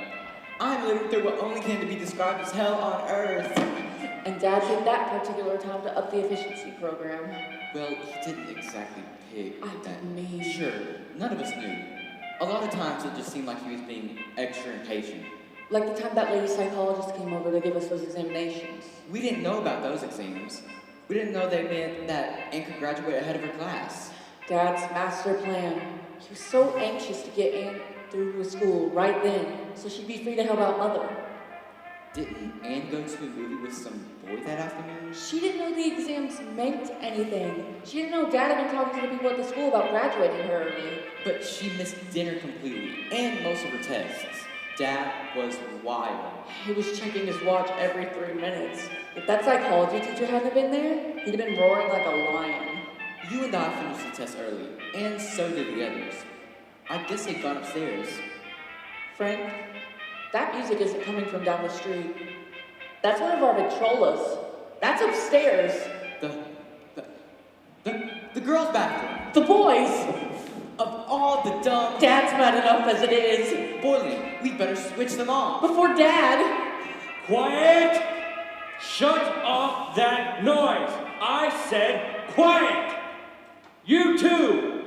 I'm living through what only can be described as hell on earth. And Dad picked that particular time to up the efficiency program. Well, he didn't exactly pick that. Me. Sure, none of us knew. A lot of times it just seemed like he was being extra impatient. Like the time that lady psychologist came over to give us those examinations. We didn't know about those exams. We didn't know they meant that Anne could graduate ahead of her class. Dad's master plan. He was so anxious to get Anne through with school right then, so she'd be free to help out Mother. Didn't Anne go to a movie with some boy that afternoon? She didn't know the exams meant anything. She didn't know Dad had been talking to the people at the school about graduating her early. But she missed dinner completely, and most of her tests. Dad was wild. He was checking his watch every 3 minutes. If that psychology teacher hadn't been there, he'd have been roaring like a lion. You and I finished the test early, and so did the others. I guess they'd gone upstairs. Frank, that music isn't coming from down the street. That's one of our Victrolas. That's upstairs. The girls' bathroom. The boys! Of all the dumb... Dad's mad enough as it is. Boiling, we'd better switch them off. Before Dad... Quiet! Shut off that noise! I said quiet! You two!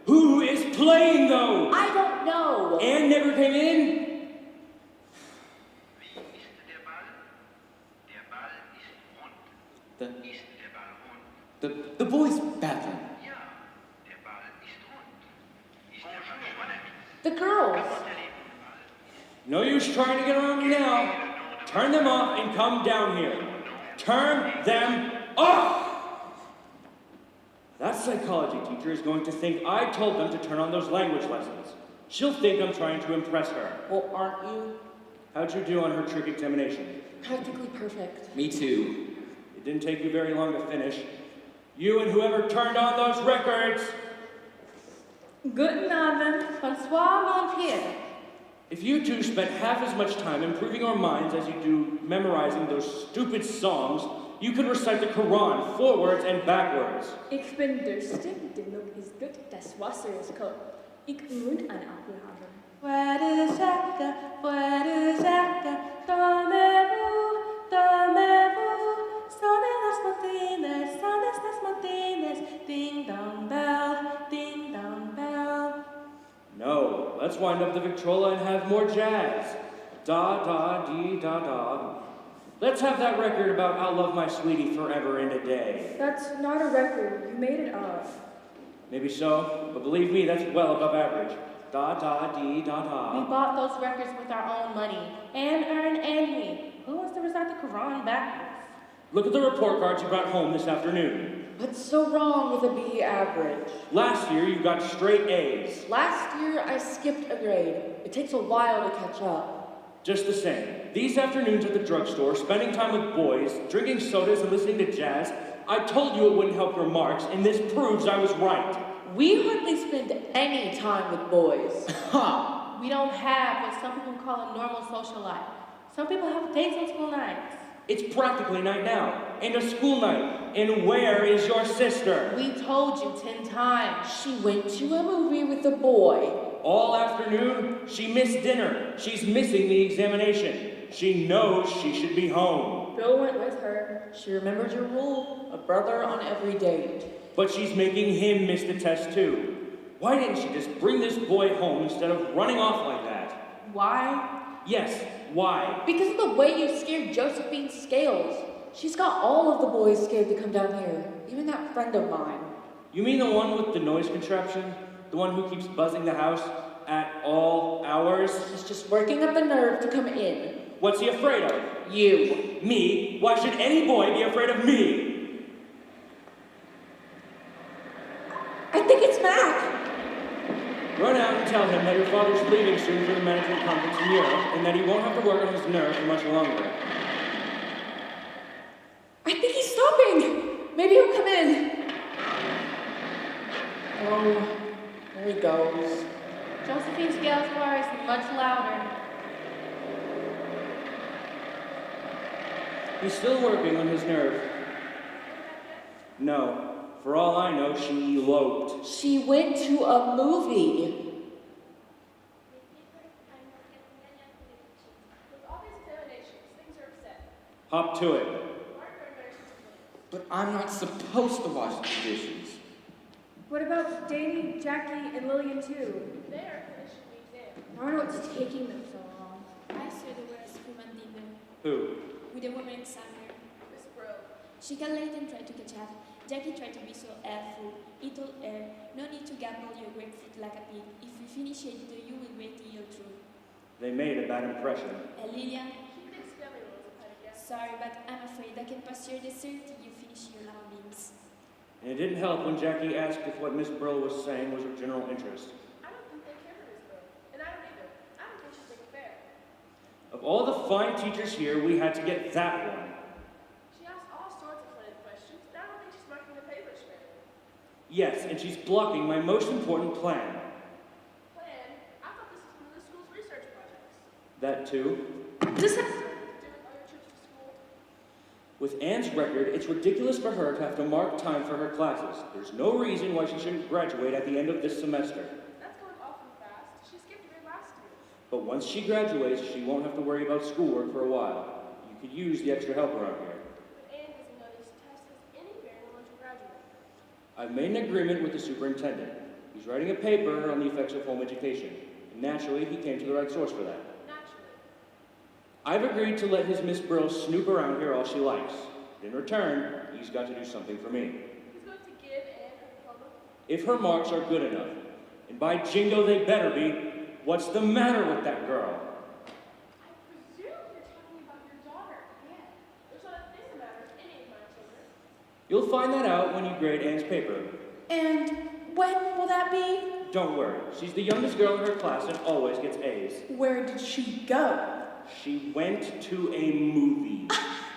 Who is playing those? I don't know. Anne never came in? The boys' bathroom. The girls. No use trying to get around me now. Turn them off and come down here. Turn them off! That psychology teacher is going to think I told them to turn on those language lessons. She'll think I'm trying to impress her. Well, aren't you? How'd you do on her trick examination? Practically perfect. Me too. It didn't take you very long to finish. You and whoever turned on those records. Guten Abend, François Vampire. If you two spent half as much time improving your minds as you do memorizing those stupid songs, you could recite the Quran forwards and backwards. Ich bin durstig, die Luft ist gut, das Wasser ist kalt. Ich muss einen Apfel haben. Fuera saca, dormez-vous, sonne las matines, ding dong bell, ding dong bell. No, let's wind up the Victrola and have more jazz. Da, da, dee, da, da. Let's have that record about I'll love my sweetie forever and a day. That's not a record. You made it up. Maybe so, but believe me, that's well above average. Da, da, dee, da, da. We bought those records with our own money. Anne, Ern, and me. Who wants to recite the Quran backwards? Look at the report cards you brought home this afternoon. What's so wrong with a B average? Last year, you got straight A's. Last year, I skipped a grade. It takes a while to catch up. Just the same, these afternoons at the drugstore, spending time with boys, drinking sodas and listening to jazz, I told you it wouldn't help your marks, and this proves I was right. We hardly spend any time with boys. Ha! We don't have what some people call a normal social life. Some people have dates on school nights. It's practically night now, and a school night. And where is your sister? We told you 10 times. She went to a movie with a boy. All afternoon, she missed dinner. She's missing the examination. She knows she should be home. Bill went with her. She remembered your rule, a brother on every date. But she's making him miss the test too. Why didn't she just bring this boy home instead of running off like that? Why? Yes, why? Because of the way you scared Josephine's scales. She's got all of the boys scared to come down here, even that friend of mine. You mean the one with the noise contraption? The one who keeps buzzing the house at all hours? He's just working up the nerve to come in. What's he afraid of? You. Me? Why should any boy be afraid of me? I think it's Mac. Run out and tell him that your father's leaving soon for the management conference in Europe, and that he won't have to work on his nerves for much longer. I think he's stopping. Maybe he'll come in. Oh, there he goes. Josephine's scales bar is much louder. He's still working on his nerve. No. For all I know, she eloped. She went to a movie. With all these examinations, things are upset. Hop to it. But I'm not supposed to wash the dishes. What about Danny, Jackie, and Lillian too? They are finishing the exam. I don't know what's taking them so long. I saw the worst human being Who? with the woman examiner. Miss Brill. She got late and tried to catch up. Jackie tried to be so helpful. He told her, no need to gamble your grapefruit like a pig. If you finish it, you will wait till you're through. They made a bad impression. And Lillian, She thinks family rules apply to guests. sorry, but I'm afraid I can pass your dessert till you finish your lava beans. And it didn't help when Jackie asked if what Miss Brill was saying was of general interest. I don't think they care for Miss Brill. And I don't either. I don't think she's being fair. Of all the fine teachers here, we had to get that one. She asks all sorts of funny questions, but I don't think she's marking the papers fair. Yes, and she's blocking my most important plan. Plan? I thought this was one of the school's research projects. That too. This Do with all your trips to school. With Anne's record, it's ridiculous for her to have to mark time for her classes. There's no reason why she shouldn't graduate at the end of this semester. That's going awfully fast. She skipped a grade last year. But once she graduates, she won't have to worry about schoolwork for a while. You could use the extra help around here. But Anne doesn't know this test has any bearing on when she graduates. I've made an agreement with the superintendent. He's writing a paper on the effects of home education. And naturally, he came to the right source for that. Naturally. I've agreed to let his Miss Brill snoop around here all she likes. In return, he's got to do something for me. He's going to give Anne a diploma. If her marks are good enough, and by jingo they better be, what's the matter with that girl? I presume you're talking about your daughter, Anne. There's not a thing the matter with any of my children. You'll find that out when you grade Anne's paper. And when will that be? Don't worry, she's the youngest girl in her class and always gets A's. Where did she go? She went to a movie.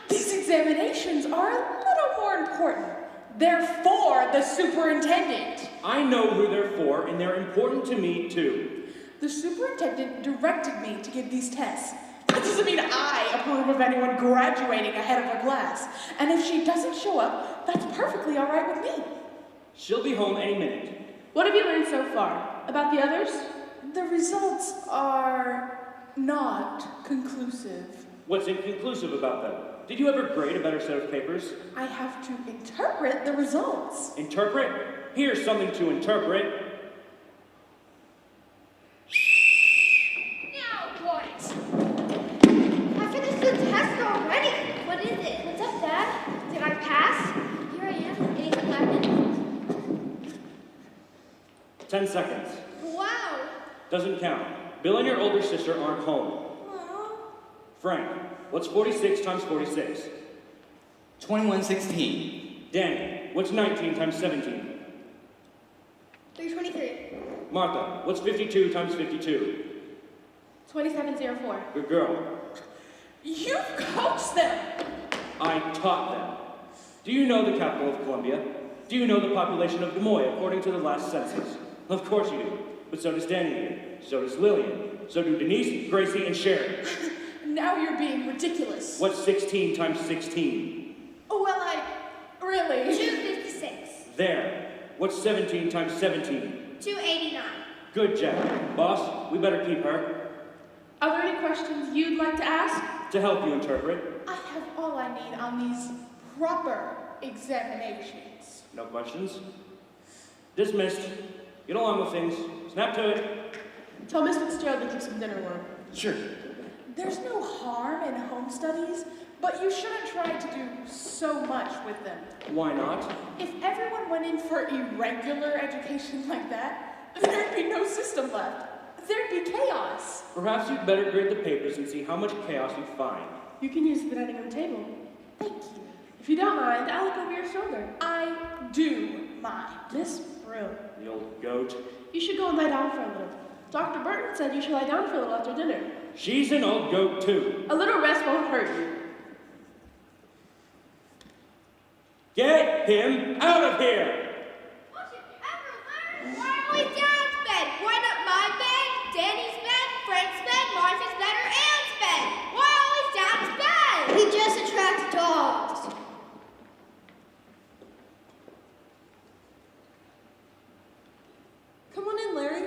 These examinations are a little more important. They're for the superintendent. I know who they're for, and they're important to me too. The superintendent directed me to give these tests. That doesn't mean I approve of anyone graduating ahead of her class. And if she doesn't show up, that's perfectly all right with me. She'll be home any minute. What have you learned so far? About the others? The results are not conclusive. What's inconclusive about them? Did you ever grade a better set of papers? I have to interpret the results. Interpret? Here's something to interpret. What? I finished the test already. What is it? What's up, Dad? Did I pass? Here I am, 85 minutes. 10 seconds. Wow. Doesn't count. Bill and your older sister aren't home. Frank, what's 46 times 46? 2116. Danny, what's 19 times 17? 323. Martha, what's 52 times 52? 2704. Good girl. You coached them! I taught them. Do you know the capital of Columbia? Do you know the population of Des Moines according to the last census? Of course you do. But so does Danny here. So does Lillian. So do Denise, Gracie, and Sharon. Now you're being ridiculous. What's 16 times 16? Oh, well, really? 256. There. What's 17 times 17? 289. Good, Jack. Boss, we better keep her. Are there any questions you'd like to ask? To help you interpret. I have all I need on these proper examinations. No questions? Dismissed. Get along with things. Snap to it. Tell Miss Fitzgerald to keep some dinner warm. Sure. There's no harm in home studies, but you shouldn't try to do so much with them. Why not? If everyone went in for irregular education like that, there'd be no system left. There'd be chaos. Perhaps you'd better grade the papers and see how much chaos you find. You can use the dining room table. Thank you. If you don't mind, I'll look over your shoulder. I do mind. Miss Brill, The old goat. you should go and lie down for a little. Dr. Burton said you should lie down for a little after dinner. She's an old goat, too. A little rest won't hurt you. Get him out of here! Don't you ever learn? Why always Dad's bed? Why not my bed, Danny's bed, Frank's bed, Martha's bed, or Anne's bed? Why always Dad's bed? He just attracts dogs. Come on in, Larry.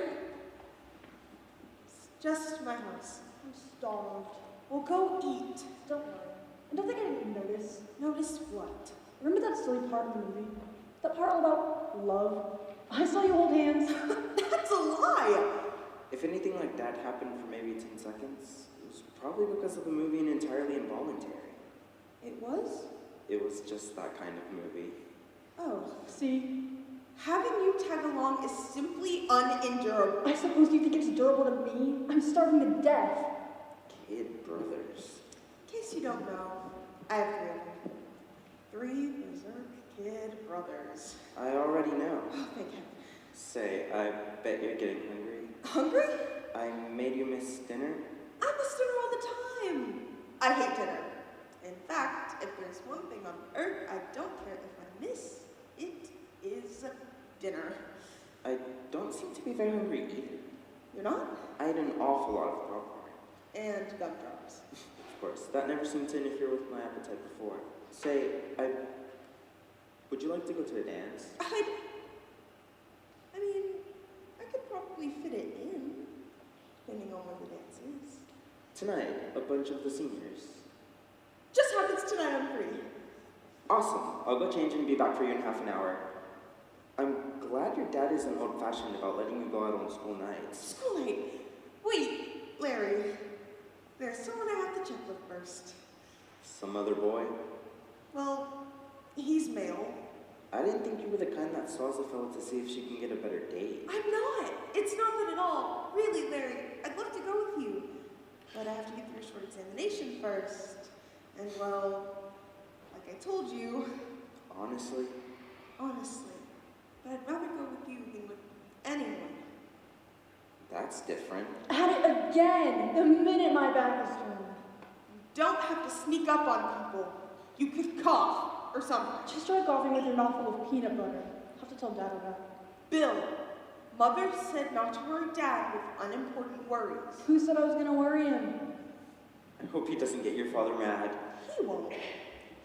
It's just my house. I'm starved. Well, go eat. Don't worry. I don't think I didn't notice. Notice what? Remember that silly part in the movie? That part all about love? I saw you hold hands. That's a lie! If anything like that happened for maybe 10 seconds, it was probably because of the movie and entirely involuntary. It was? It was just that kind of movie. Oh. See? Having you tag along is simply unendurable. I suppose you think it's durable to me? I'm starving to death. Kid brothers. In case you don't know, I have 3 of them. 3 berserk kid brothers. I already know. Oh, thank heaven. Say, I bet you're getting hungry. Hungry? I made you miss dinner. I miss dinner all the time. I hate dinner. In fact, if there's one thing on earth I don't care if I miss, it is dinner. I don't seem to be very hungry either. You're not? I ate an awful lot of popcorn. And gumdrops. Of course, that never seemed to interfere with my appetite before. Say, would you like to go to a dance? I mean, I could probably fit it in, depending on when the dance is. Tonight, a bunch of the seniors. Just happens tonight I'm free. Awesome. I'll go change and be back for you in half an hour. I'm glad your dad isn't old-fashioned about letting you go out on school nights. School night? Wait, Larry. There's someone I have to check with first. Some other boy? Well, he's male. I didn't think you were the kind that saws a fellow to see if she can get a better date. I'm not. It's not that at all. Really, Larry, I'd love to go with you. But I have to get through a short examination first. And well, like I told you. Honestly? Honestly. But I'd rather go with you than with anyone. That's different. At it again, the minute my back is turned. You don't have to sneak up on people. You could cough or something. Just try golfing with your mouth full of peanut butter. I'll have to tell Dad that. Bill, Mother said not to worry Dad with unimportant worries. Who said I was gonna worry him? I hope he doesn't get your father mad. He won't.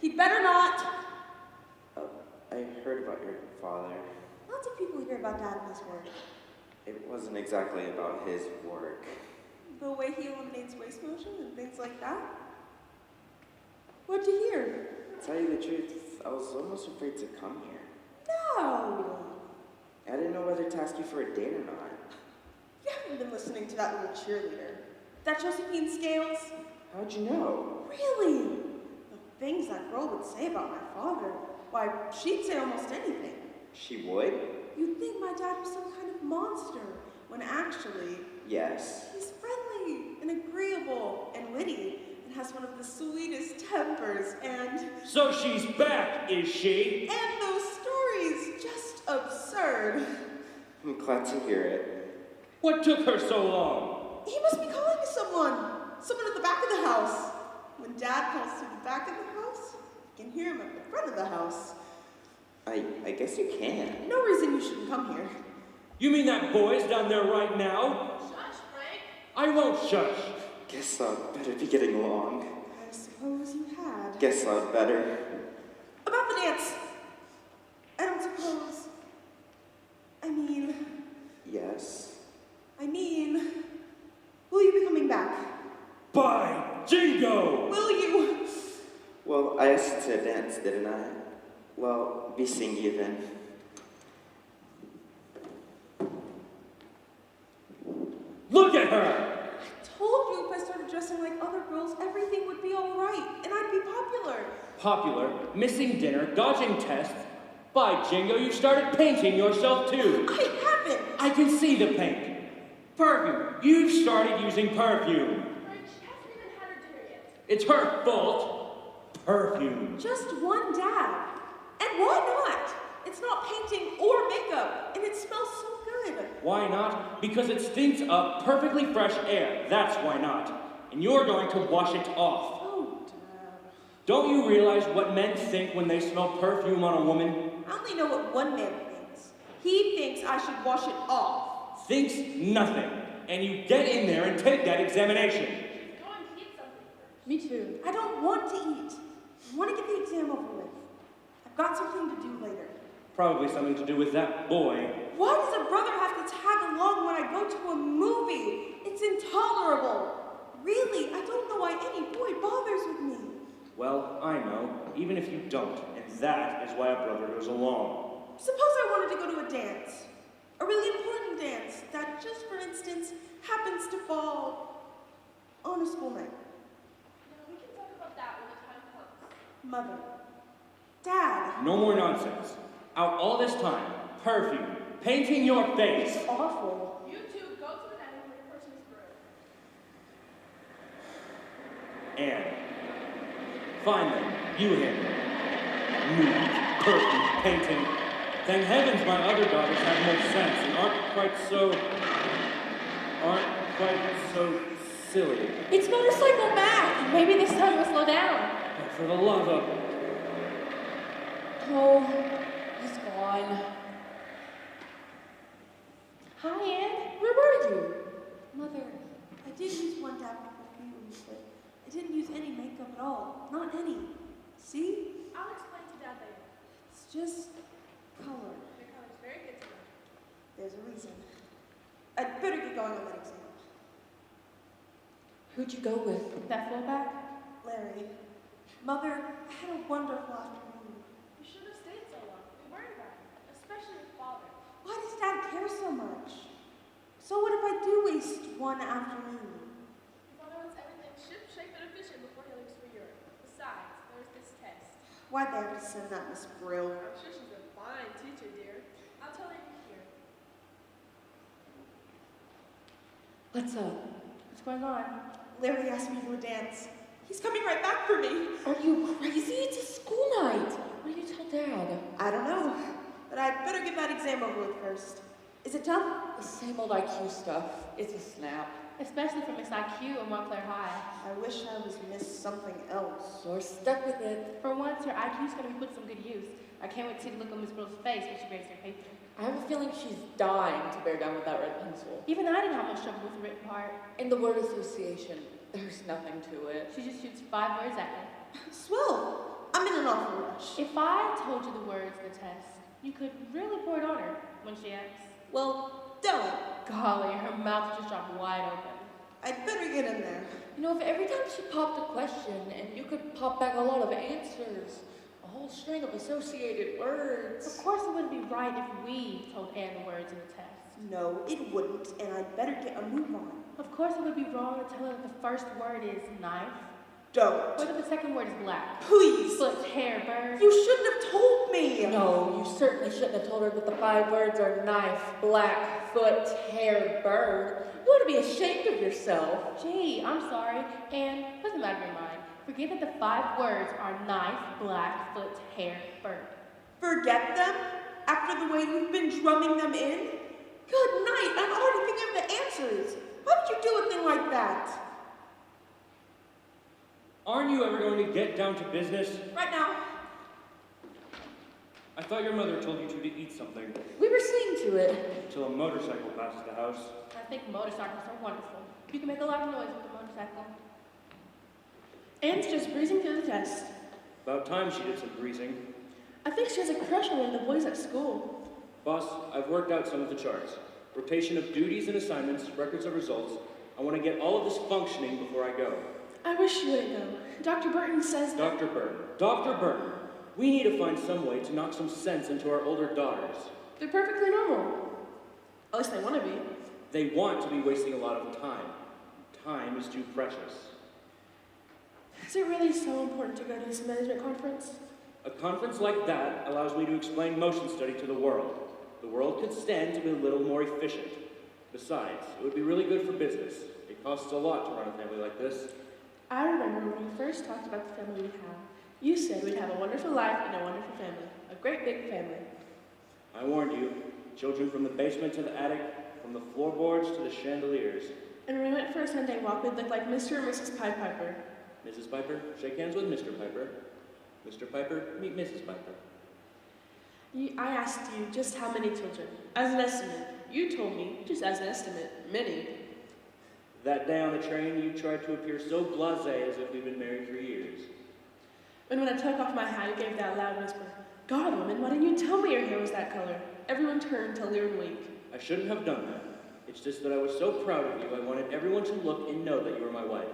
He'd better not. I heard about your father. Lots of people hear about Dad in his work. It wasn't exactly about his work. The way he eliminates waste motion and things like that. What'd you hear? To tell you the truth, I was almost afraid to come here. No! I didn't know whether to ask you for a date or not. You haven't been listening to that little cheerleader. That Josephine Scales? How'd you know? Really? The things that girl would say about my father. Why, she'd say almost anything. She would? You'd think my dad was some kind of monster, when actually... Yes. He's friendly and agreeable and witty and has one of the sweetest tempers and... So she's back, is she? And those stories, just absurd. I'm glad to hear it. What took her so long? He must be calling to someone. Someone at the back of the house. When Dad calls to the back of the house, you can hear him at the front of the house. I guess you can. No reason you shouldn't come here. You mean that boy's down there right now? Shush, Frank. I won't shush. Guess I'd better be getting along. I suppose you had. Guess I'd better. About the dance. I don't suppose. Yes. Will you be coming back? By Jingo! Will you? Well, I asked you to dance, didn't I? Well, be seeing you then. Look at her! I told you if I started dressing like other girls, everything would be all right, and I'd be popular. Popular, missing dinner, dodging tests. By Jingo, you started painting yourself too. I haven't. I can see the paint. Perfume. You've started using perfume. Frank, she hasn't even had her dinner yet. It's her fault. Perfume. Just one dab. And why not? It's not painting or makeup, and it smells so good. Why not? Because it stinks up perfectly fresh air. That's why not. And you're going to wash it off. Oh, Dad. Don't you realize what men think when they smell perfume on a woman? I only know what one man thinks. He thinks I should wash it off. Thinks nothing. And you get in there and take that examination. She's going to eat something first. Me too. I don't want to eat. I want to get the exam over with. I've got something to do later. Probably something to do with that boy. Why does a brother have to tag along when I go to a movie? It's intolerable. Really, I don't know why any boy bothers with me. Well, I know, even if you don't, and that is why a brother goes along. Suppose I wanted to go to a dance. A really important dance that, just for instance, happens to fall on a school night. No, we can talk about that when the time comes. Mother. Dad. No more nonsense. Out all this time, perfume, painting your face. It's awful. You two go to the dining room for Christmas brew. And finally, you him. Mood, perfume, painting. Thank heavens my other daughters have more sense and aren't quite so silly. It's motorcycle math. Maybe this time we'll slow down. But for the love of... Oh, he's gone. Hi, Anne. Where were you? Mother, I did use one dab of perfume, but I didn't use any makeup at all. Not any. See? I'll explain to Dad later. It's just color. Your color's very good to know. There's a reason. I'd better get going on that exam. Who'd you go with? That fullback? Larry. Mother, I had a wonderful afternoon. You should have stayed so long. We worried about you, especially your father. Why does Dad care so much? So what if I do waste one afternoon? Your father wants everything ship-shape and efficient before he leaves for Europe. Besides, there's this test. Why'd they have to send that Miss Brill? I'm sure she's a fine teacher, dear. I'll tell her you're here. What's up? What's going on? Larry asked me to a dance. He's coming right back for me. Are you crazy? It's a school night. What do you tell Dad? I don't know, but I'd better get that exam over with first. Is it tough? The same old IQ stuff. It's a snap. Especially for Miss IQ at Montclair High. I wish I was Miss something else. You're stuck with it. For once, her IQ's going to be put to some good use. I can't wait to see the look on Miss Brill's face when she grades her paper. I have a feeling she's dying to bear down with that red pencil. Even I didn't have much trouble with the written part. In the word association, there's nothing to it. She just shoots 5 words at me. Swell. I'm in an awful rush. If I told you the words of the test, you could really pour it on her when she asks. Well, don't. Golly, her mouth just dropped wide open. I'd better get in there. You know, if every time she popped a question and you could pop back a lot of answers, a whole string of associated words. Of course it wouldn't be right if we told Anne the words in the test. No, it wouldn't, and I'd better get a move on. Of course it would be wrong to tell her that the first word is knife. Don't. What if the second word is black? Please. Foot, hair, bird. You shouldn't have told me. No, you certainly shouldn't have told her that the 5 words are knife, black, foot, hair, bird. You ought to be ashamed of yourself. Gee, I'm sorry. And what's the matter with your mind? Forget that the 5 words are knife, black, foot, hair, bird. Forget them? After the way you've been drumming them in? Good night, I'm already thinking of the answers. Why would you do a thing like that? Aren't you ever going to get down to business? Right now. I thought your mother told you to eat something. We were seeing to it. Until a motorcycle passes the house. I think motorcycles are wonderful. You can make a lot of noise with a motorcycle. Anne's just breezing through the test. About time she did some greasing. I think she has a crush on one of the boys at school. Boss, I've worked out some of the charts. Rotation of duties and assignments, records of results. I want to get all of this functioning before I go. I wish you wouldn't go. Dr. Burton says that... Dr. Burton, we need to find some way to knock some sense into our older daughters. They're perfectly normal. At least they want to be. They want to be wasting a lot of time. Time is too precious. Is it really so important to go to this management conference? A conference like that allows me to explain motion study to the world. The world could stand to be a little more efficient. Besides, it would be really good for business. It costs a lot to run a family like this. I remember when we first talked about the family we'd have. You said we'd have a wonderful life and a wonderful family. A great big family. I warned you. Children from the basement to the attic, from the floorboards to the chandeliers. And when we went for a Sunday walk, we'd look like Mr. and Mrs. Pied Piper. Mrs. Piper, shake hands with Mr. Piper. Mr. Piper, meet Mrs. Piper. I asked you just how many children, as an estimate. You told me, just as an estimate, many. That day on the train, you tried to appear so blasé as if we'd been married for years. And when I took off my hat, you gave that loud whisper, God, woman, why didn't you tell me your hair was that color? Everyone turned to leer and wink. I shouldn't have done that. It's just that I was so proud of you, I wanted everyone to look and know that you were my wife.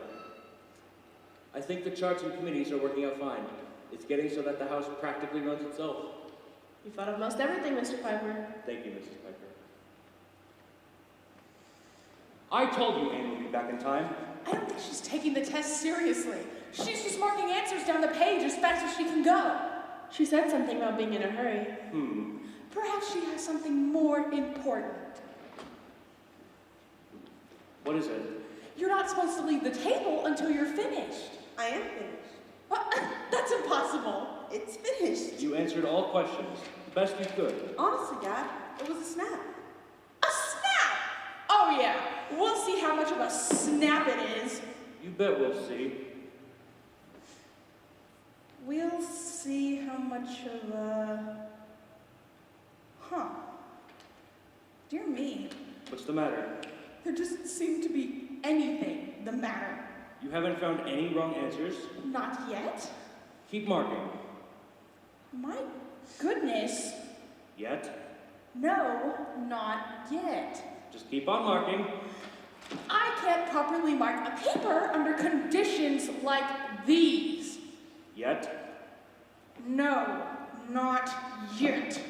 I think the charts and committees are working out fine. It's getting so that the house practically runs itself. You thought of most everything, Mr. Piper. Thank you, Mrs. Piper. I told you Anne would be back in time. I don't think she's taking the test seriously. She's just marking answers down the page as fast as she can go. She said something about being in a hurry. Perhaps she has something more important. What is it? You're not supposed to leave the table until you're finished. I am finished. What? That's impossible. It's finished. You answered all questions, the best you could. Honestly, Dad, it was a snap. A snap! Oh yeah, we'll see how much of a snap it is. You bet we'll see. We'll see how much of a... Huh. Dear me. What's the matter? There doesn't seem to be anything the matter. You haven't found any wrong answers? Not yet. Keep marking. My goodness. Yet? No, not yet. Just keep on marking. I can't properly mark a paper under conditions like these. Yet? No, not yet.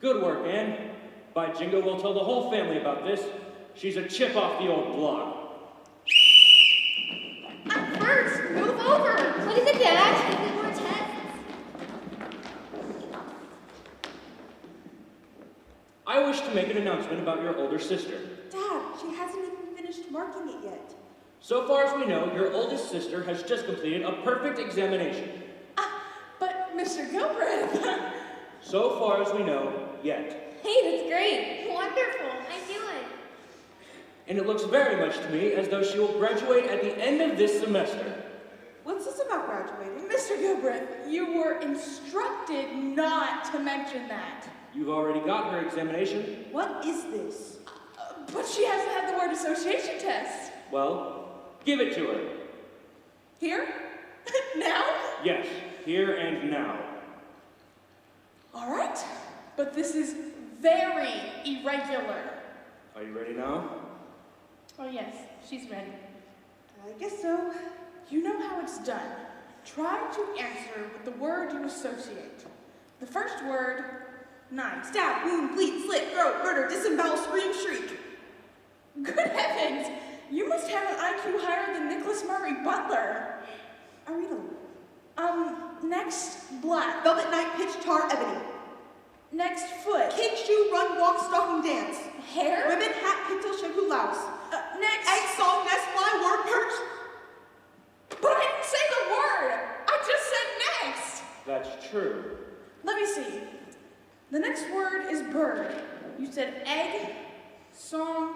Good work, Anne. By jingo, we'll tell the whole family about this. She's a chip off the old block. I'm first. Move over. What is it, Dad? Is it more tests? I wish to make an announcement about your older sister. Dad, she hasn't even finished marking it yet. So far as we know, your oldest sister has just completed a perfect examination. But Mr. Gilbreth. So far as we know, yet. Hey, that's great. Wonderful. I knew it. And it looks very much to me as though she will graduate at the end of this semester. What's this about graduating? Mr. Gilbreth, you were instructed not to mention that. You've already got her examination. What is this? But she hasn't had the word association test. Well, give it to her. Here? Now? Yes, here and now. All right, but this is very irregular. Are you ready now? Oh yes, she's ready. I guess so. You know how it's done. Try to answer with the word you associate. The first word, knife. Stab, wound, bleed, slit, throat, murder, disembowel, scream, shriek. Good heavens! You must have an IQ higher than Nicholas Murray Butler. I read them. Next, black. Velvet night, pitch, tar, ebony. Next, foot. Kid, shoe, run, walk, stocking, dance. Hair. Ribbon, hat, pigtail, shampoo, louse. Next. Egg, song, nest, fly, word, perch. But I didn't say the word. I just said next. That's true. Let me see. The next word is bird. You said egg, song,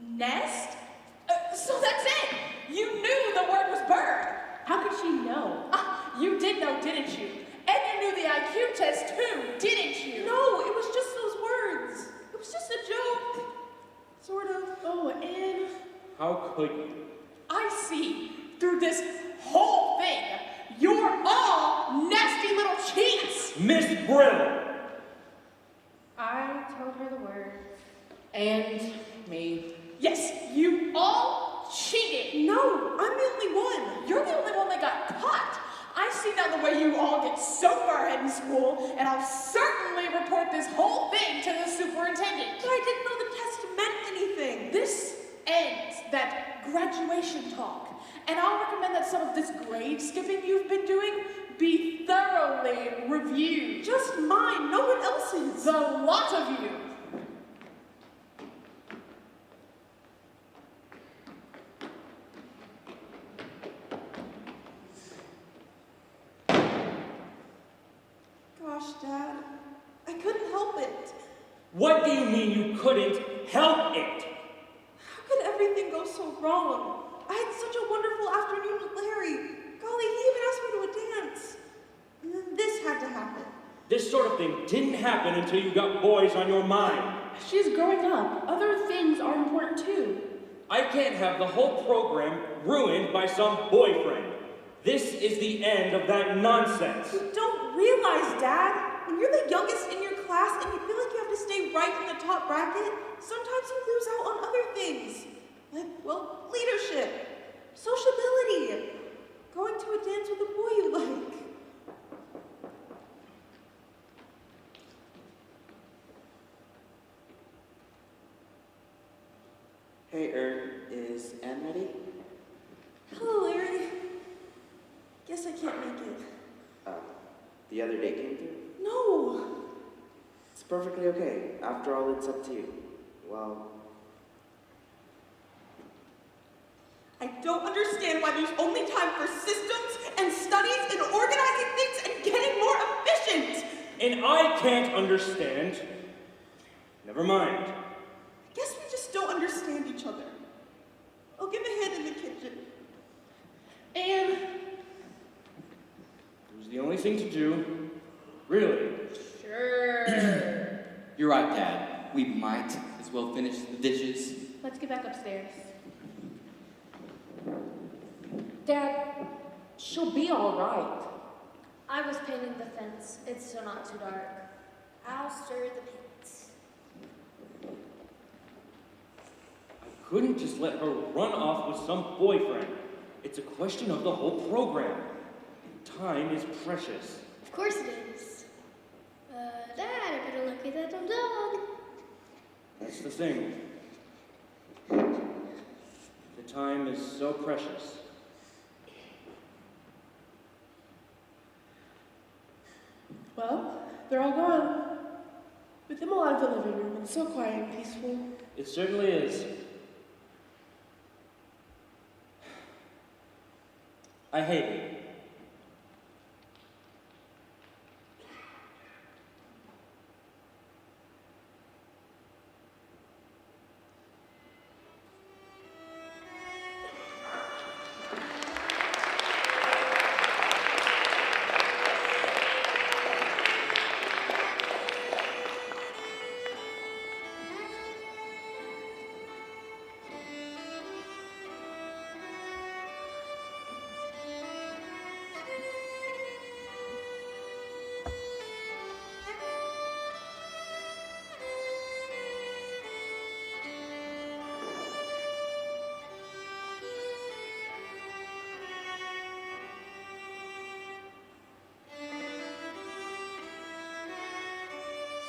nest. So that's it. You knew the word was bird. How could she know? You did know, didn't you? And you knew the IQ test too, didn't you? No, it was just those words. It was just a joke. Sort of. Oh, and How could you? I see through this whole thing. You're all nasty little cheats. Miss Brill! I told her the word. And me. Yes, you all cheated. No, I'm the only one. You're the only one that got caught. I see now the way you all get so far ahead in school, and I'll certainly report this whole thing to the superintendent. But I didn't know the test meant anything. This ends that graduation talk, and I'll recommend that some of this grade skipping you've been doing be thoroughly reviewed. Just mine, no one else's. The lot of you. Gosh, Dad, I couldn't help it. What do you mean you couldn't help it? How could everything go so wrong? I had such a wonderful afternoon with Larry. Golly, he even asked me to a dance. And then this had to happen. This sort of thing didn't happen until you got boys on your mind. she's growing up. Other things are important too. I can't have the whole program ruined by some boyfriend. This is the end of that nonsense. You don't realize, Dad, when you're the youngest in your class and you feel like you have to stay right in the top bracket, sometimes you lose out on other things. Like, well, leadership, sociability, going to a dance with a boy you like. Hey, is Anne ready? Hello, Larry. Guess I can't make it. The other day came through? No. It's perfectly okay. After all, it's up to you. Well, I don't understand why there's only time for systems and studies and organizing things and getting more efficient. And I can't understand. Never mind. Guess we just don't understand each other. I'll give a hand in the kitchen. And It was the only thing to do. Really. sure. You're right, Dad. We might as well finish the dishes. Let's get back upstairs. Dad, she'll be all right. I was painting the fence. It's still not too dark. I'll stir the paint. I couldn't just let her run off with some boyfriend. It's a question of the whole program. Time is precious. Of course it is. Dad, I better look at that dumb dog. That's the thing. The time is so precious. Well, they're all gone. With them all out of the living room, it's so quiet and peaceful. It certainly is. I hate it.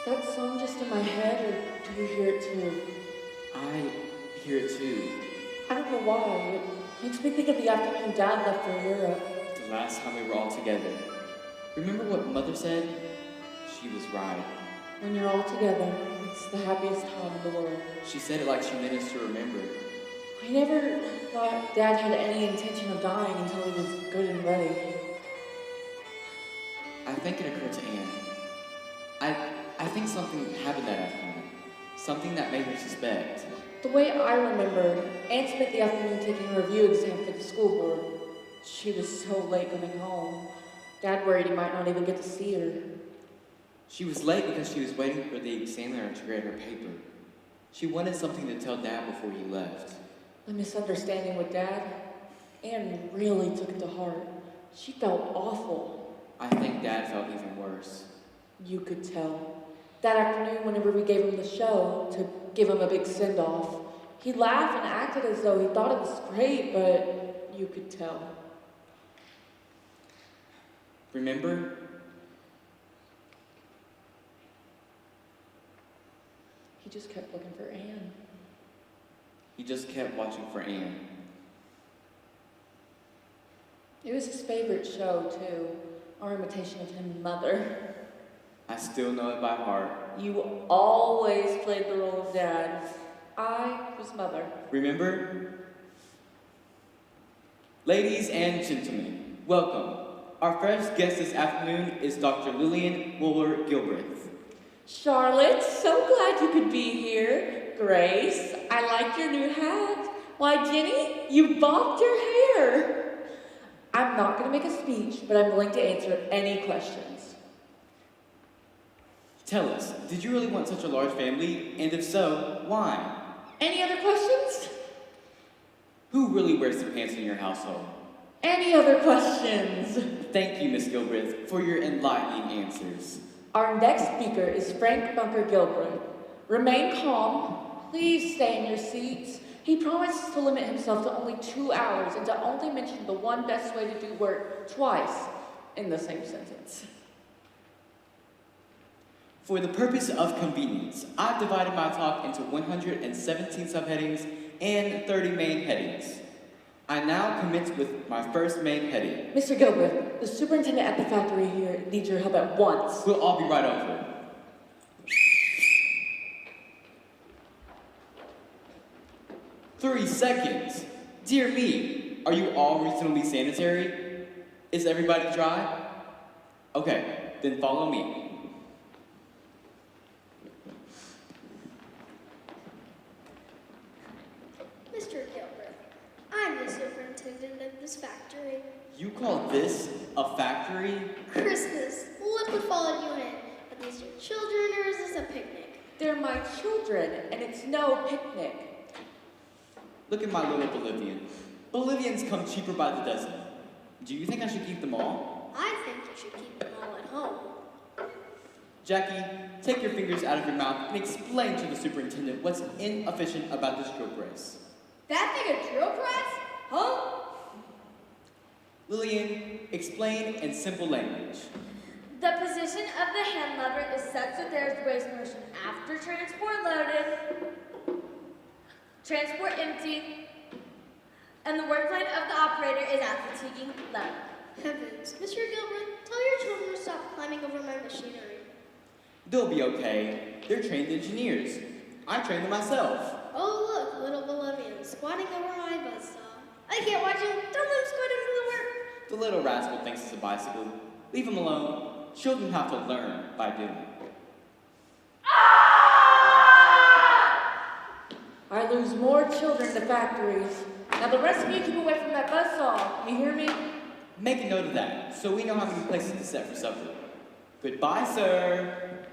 Is that song just in my head, or do you hear it too? I hear it too. I don't know why. It makes me think of the afternoon Dad left for Europe. The last time we were all together. Remember what Mother said? She was right. When you're all together, it's the happiest time in the world. She said it like she meant us to remember. I never thought Dad had any intention of dying until he was good and ready. I think it occurred to Anne. I think something happened that afternoon. Something that made her suspect. The way I remember, Anne spent the afternoon taking a review exam for the school board. She was so late coming home. Dad worried he might not even get to see her. She was late because she was waiting for the examiner to grade her paper. She wanted something to tell Dad before he left. The misunderstanding with Dad, Anne really took it to heart. She felt awful. I think Dad felt even worse. You could tell. That afternoon, whenever we gave him the show, to give him a big send-off, he laughed and acted as though he thought it was great, but you could tell. Remember? He just kept looking for Anne. He just kept watching for Anne. It was his favorite show, too. Our imitation of him, Mother. I still know it by heart. You always played the role of Dad. I was Mother. Remember? Ladies and gentlemen, welcome. Our first guest this afternoon is Dr. Lillian Wooler-Gilbreth. Charlotte, so glad you could be here. Grace, I like your new hat. Why, Jenny, you bobbed your hair. I'm not going to make a speech, but I'm willing to answer any questions. Tell us, did you really want such a large family? And if so, why? Any other questions? Who really wears the pants in your household? Any other questions? Thank you, Miss Gilbreth, for your enlightening answers. Our next speaker is Frank Bunker Gilbreth. Remain calm. Please stay in your seats. He promises to limit himself to only 2 hours and to only mention the one best way to do work twice in the same sentence. For the purpose of convenience, I've divided my talk into 117 subheadings and 30 main headings. I now commence with my first main heading. Mr. Gilbreth, the superintendent at the factory here needs your help at once. We'll all be right over. 3 seconds. Dear me, are you all reasonably sanitary? Is everybody dry? Okay, then follow me. Mr. Gilbert, I'm the superintendent of this factory. You call this a factory? Christmas, look what followed you in. Are these your children or is this a picnic? They're my children, and it's no picnic. Look at my little Bolivian. Bolivians come cheaper by the dozen. Do you think I should keep them all? I think you should keep them all at home. Jackie, take your fingers out of your mouth and explain to the superintendent what's inefficient about this drill press. That thing a drill press? Huh? Lillian, explain in simple language. The position of the hand lever is such that there is waste motion after transport loaded, transport empty, and the work plane of the operator is at fatiguing level. Heavens, Mr. Gilbert, tell your children to stop climbing over my machinery. They'll be okay. They're trained engineers. I trained them myself. Oh look, little Bolivian, squatting over my buzzsaw. I can't watch him. Don't let him squat into the work. The little rascal thinks it's a bicycle. Leave him alone. Children have to learn by doing. I lose more children to factories. Now the rest of you keep away from that buzzsaw. You hear me? Make a note of that, so we know how many places to set for supper. Goodbye, sir.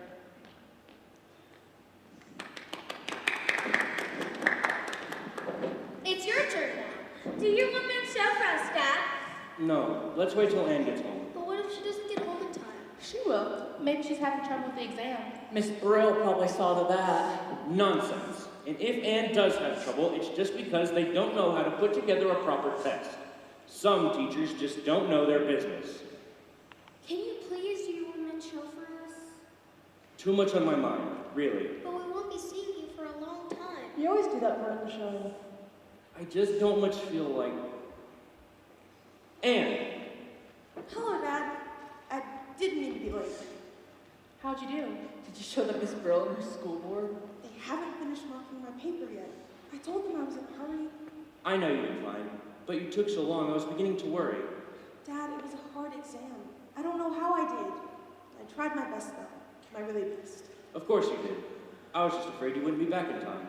It's your turn now. Do you want me to show for us, Dad? No, let's wait till Anne gets home. But what if she doesn't get home in time? She will. Maybe she's having trouble with the exam. Miss Brill probably saw to that. Nonsense. And if Anne does have trouble, it's just because they don't know how to put together a proper test. Some teachers just don't know their business. Can you please do your one-man show for us? Too much on my mind, really. But we won't be seeing you for a long time. You always do that part of the show. I just don't much feel like... Anne! Hello, Dad. I didn't mean to be late. How'd you do? Did you show them Miss Brill and her school board? They haven't finished marking my paper yet. I told them I was in a hurry. I know you did fine, but you took so long I was beginning to worry. Dad, it was a hard exam. I don't know how I did. I tried my best, though. My really best. Of course you did. I was just afraid you wouldn't be back in time.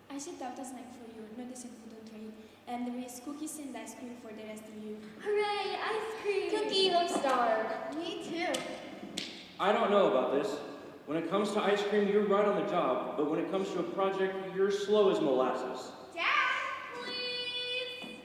I should out a snack for you, not a simple tray. And there is cookies and ice cream for the rest of you. Hooray, ice cream! Cookie, I'm starved. Me too. I don't know about this. When it comes to ice cream, you're right on the job, but when it comes to a project, you're slow as molasses. Dad, please!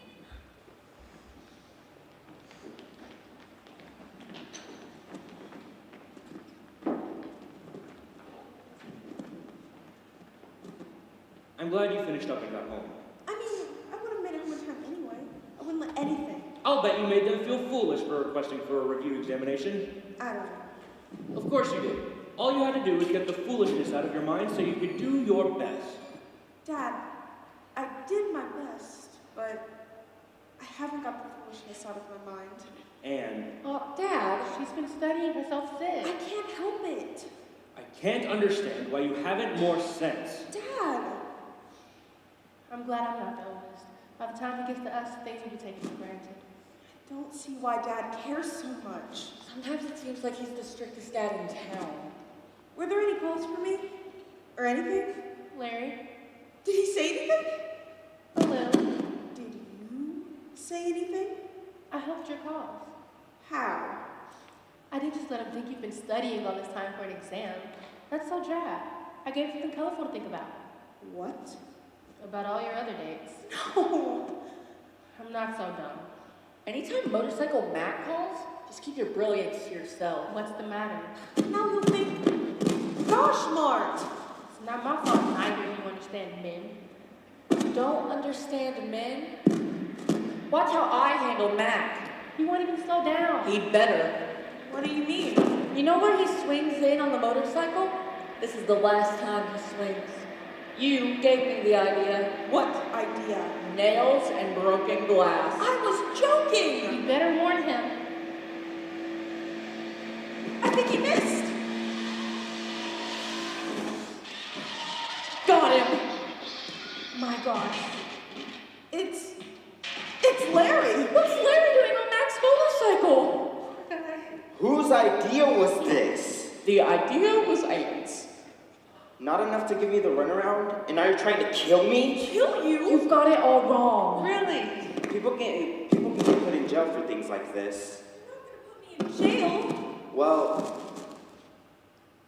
I'm glad you finished up and got home. I mean, I would have made it home in time anyway. I wouldn't let anything. I'll bet you made them feel foolish for requesting for a review examination. I don't know. Of course you did. All you had to do was get the foolishness out of your mind so you could do your best. Dad, I did my best, but I haven't got the foolishness out of my mind. And Oh, Dad, she's been studying herself sick. I can't help it. I can't understand why you haven't more sense. Dad! I'm glad I'm not the oldest. By the time he gets to us, things will be taken for granted. I don't see why Dad cares so much. Sometimes it seems like he's the strictest dad in town. Were there any calls for me? Or anything? Larry? Did he say anything? A little. Did you say anything? I helped your cause. How? I didn't just let him think you've been studying all this time for an exam. That's so drab. I gave you something colorful to think about. What? About all your other dates. No! I'm not so dumb. Anytime Motorcycle Matt calls, just keep your brilliance to yourself. What's the matter? Now you'll think, gosh, Mart! It's not my fault neither you understand men. Don't understand men? Watch how I handle Mac. He won't even slow down. He'd better. What do you mean? You know where he swings in on the motorcycle? This is the last time he swings. You gave me the idea. What idea? Nails and broken glass. I was joking! You better warn him. I think he missed! Got him! My gosh. It's Larry! What's Larry doing on Mac's motorcycle? Whose idea was this? The idea was Aiden's. Not enough to give me the runaround, and now you're trying to kill me? Kill you? You've got it all wrong. Really? People can get put in jail for things like this. You're not gonna put me in jail. Well,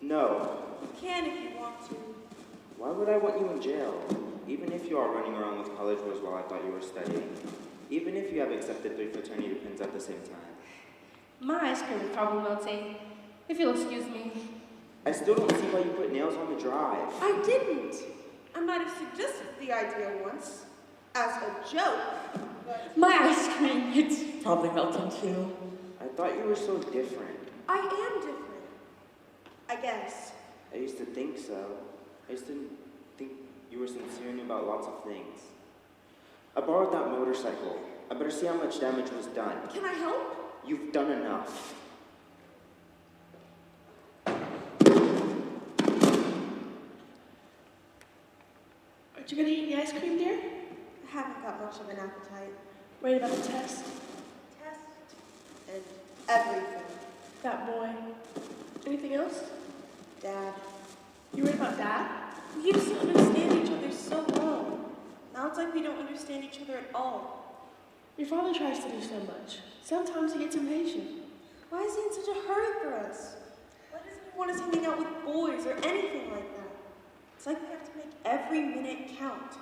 no. You can if you want to. Why would I want you in jail? Even if you are running around with college boys while I thought you were studying. Even if you have accepted 3 fraternity pins at the same time. My ice cream is probably melting. If you'll excuse me. I still don't see why you put nails on the drive. I didn't. I might have suggested the idea once. As a joke. But My ice cream, it's probably melting too. I thought you were so different. I am different. I guess. I used to think so. I used to think you were sincere about lots of things. I borrowed that motorcycle. I better see how much damage was done. Can I help? You've done enough. Aren't you gonna eat the ice cream, dear? I haven't got much of an appetite. Worried about the test? Test and everything. That boy. Anything else? Dad. You worried about Dad? We used to understand each other so well. Now it's like we don't understand each other at all. Your father tries to do so much. Sometimes he gets impatient. Why is he in such a hurry for us? Why doesn't he want us hanging out with boys or anything like that? It's like we have to make every minute count.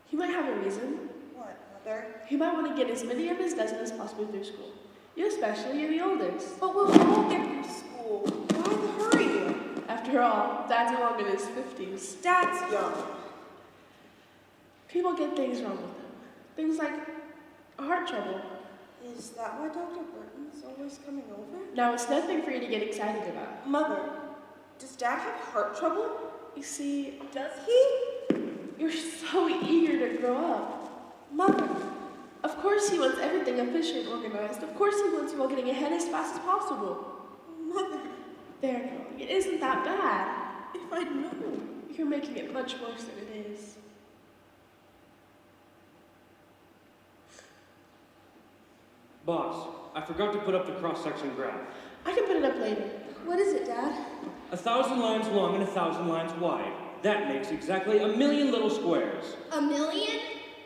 He might have a reason. What, Mother? He might want to get as many of his dozen as possible through school. You especially, you're the oldest. But we'll all get through school. Why the hurry? After all, Dad's along in his 50s. Dad's young. People get things wrong with them. Things like heart trouble. Is that why Dr. Burton's always coming over? Now, it's nothing for you to get excited about. Mother, does Dad have heart trouble? You see, Does he? You're so eager to grow up. Mother, Of course he wants everything efficient and organized. Of course he wants you all getting ahead as fast as possible. Mother, There, darling, it isn't that bad. if I'd known. You're making it much worse than it is. Boss, I forgot to put up the cross-section graph. I can put it up later. What is it, Dad? 1,000 lines long and 1,000 lines wide. That makes exactly 1,000,000 little squares. 1,000,000?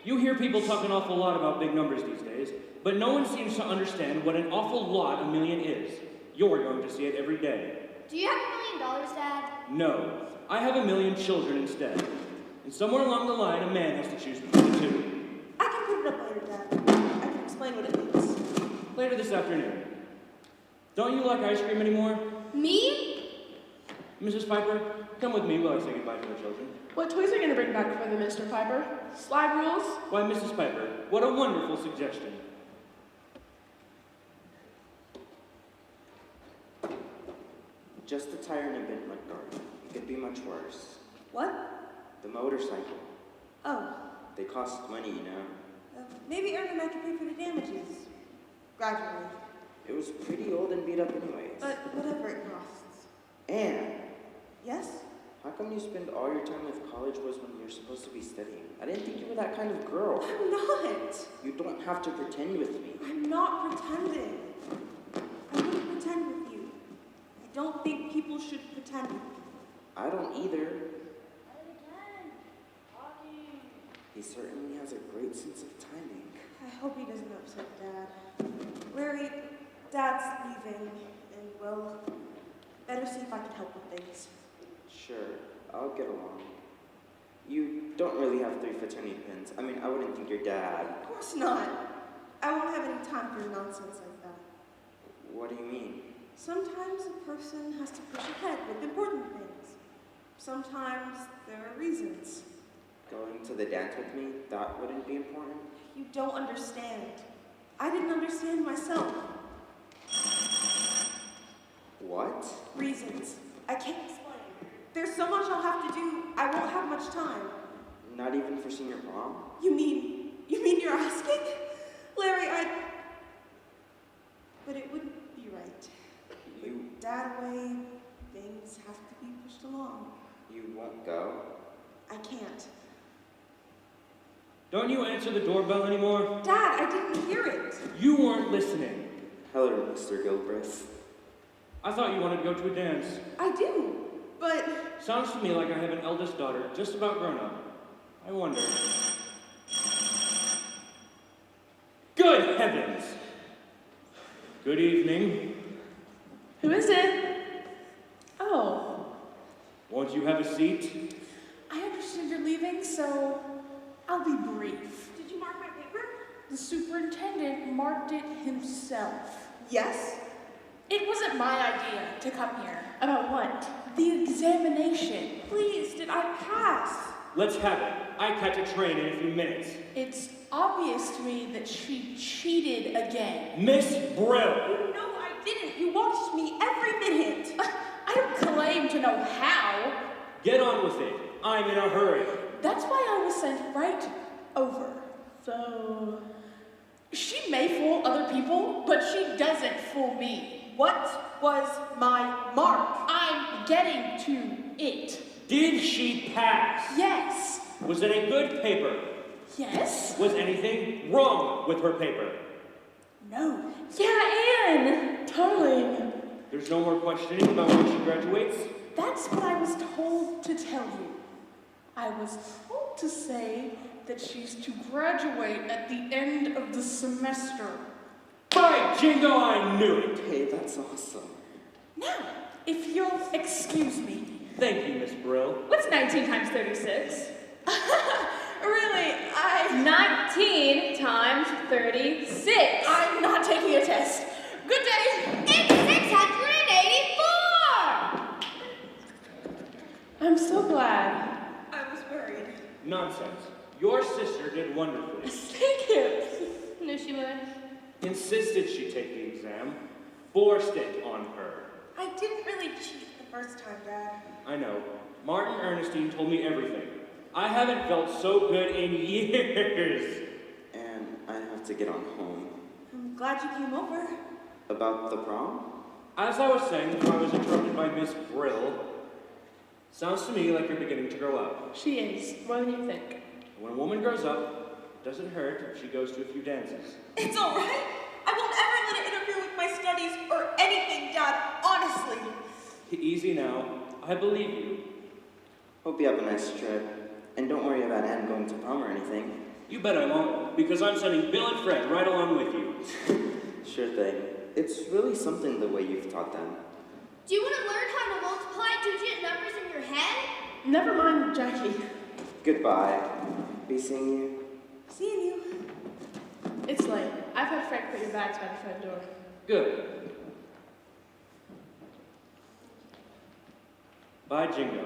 You hear people talk an awful lot about big numbers these days, but no one seems to understand what an awful lot 1,000,000 is. You're going to see it every day. Do you have $1,000,000, Dad? No, I have 1,000,000 children instead. And somewhere along the line, a man has to choose between the two. I can put it up later, Dad. I can explain what it means. Later this afternoon. Don't you like ice cream anymore? Me? Mrs. Piper, come with me while I say goodbye to the children. What toys are you going to bring back for them, Mr. Piper? Slide rules? Why, Mrs. Piper, what a wonderful suggestion. Just a tire and a bent mud guard. It could be much worse. What? The motorcycle. Oh, They cost money, you know. maybe Aaron and I can pay for the damages. Gradually. It was pretty old and beat up anyways. But whatever it costs. Anne, Yes? how come you spend all your time with college boys when you're supposed to be studying? I didn't think you were that kind of girl. I'm not. You don't have to pretend with me. I'm not pretending. I wouldn't pretend with you. I don't think people should pretend with me. I don't either. He certainly has a great sense of timing. I hope he doesn't upset Dad. Larry, Dad's leaving, and well, better see if I can help with things. Sure, I'll get along. You don't really have 3 fraternity pins. I mean, I wouldn't think your dad. Of course not. I won't have any time for nonsense like that. What do you mean? Sometimes a person has to push ahead with important things. Sometimes there are reasons. Going to the dance with me? That wouldn't be important? You don't understand. I didn't understand myself. What? Reasons. I can't explain. There's so much I'll have to do, I won't have much time. Not even for senior prom? You mean you're asking? Larry, but it wouldn't be right. You Dad way, things have to be pushed along. you won't go? I can't. Don't you answer the doorbell anymore? Dad, I didn't hear it. You weren't listening. Hello, Mr. Gilbreth. I thought you wanted to go to a dance. I do, but Sounds to me like I have an eldest daughter, just about grown up. I wonder. Good heavens! Good evening. Who is it? Oh, Won't you have a seat? I understand you're leaving, so I'll be brief. did you mark my paper? The superintendent marked it himself. Yes. It wasn't my idea to come here. About what? The examination. Please, did I pass? Let's have it. I catch a train in a few minutes. It's obvious to me that she cheated again. Miss Brill! No, I didn't. You watched me every minute. I don't claim to know how. Get on with it. I'm in a hurry. That's why I was sent right over. So, she may fool other people, but she doesn't fool me. What was my mark? I'm getting to it. Did she pass? Yes. Was it a good paper? Yes. Was anything wrong with her paper? No. Yeah, Anne. Darling. There's no more questioning about when she graduates? That's what I was told to tell you. I was told to say that she's to graduate at the end of the semester. By jingo, I knew it! Hey, that's awesome. Now, if you'll excuse me. Thank you, Miss Brill. What's 19 times 36? Really, 19 times 36. I'm not taking a test. Good day. It's 684! I'm so glad. I was worried. Nonsense. Your sister did wonderfully. Thank you. Knew she would. Insisted she take the exam. Forced it on her. I didn't really cheat the first time, Dad. I know. Martin Ernestine told me everything. I haven't felt so good in years. And I have to get on home. I'm glad you came over. About the prom? As I was saying before I was interrupted by Miss Brill, sounds to me like you're beginning to grow up. She is, more than you think. When a woman grows up, it doesn't hurt if she goes to a few dances. It's all right. I won't ever let it interfere with my studies or anything, Dad, honestly. Easy now. I believe you. Hope you have a nice trip. And don't worry about Anne going to prom or anything. You bet I won't, because I'm sending Bill and Fred right along with you. Sure thing. It's really something the way you've taught them. Do you want to learn how to multiply two-digit numbers in your head? Never mind, Jackie. Goodbye. Be seeing you. Seeing you. It's late. I've had Frank put your bags by the front door. Good. Bye, Jingo.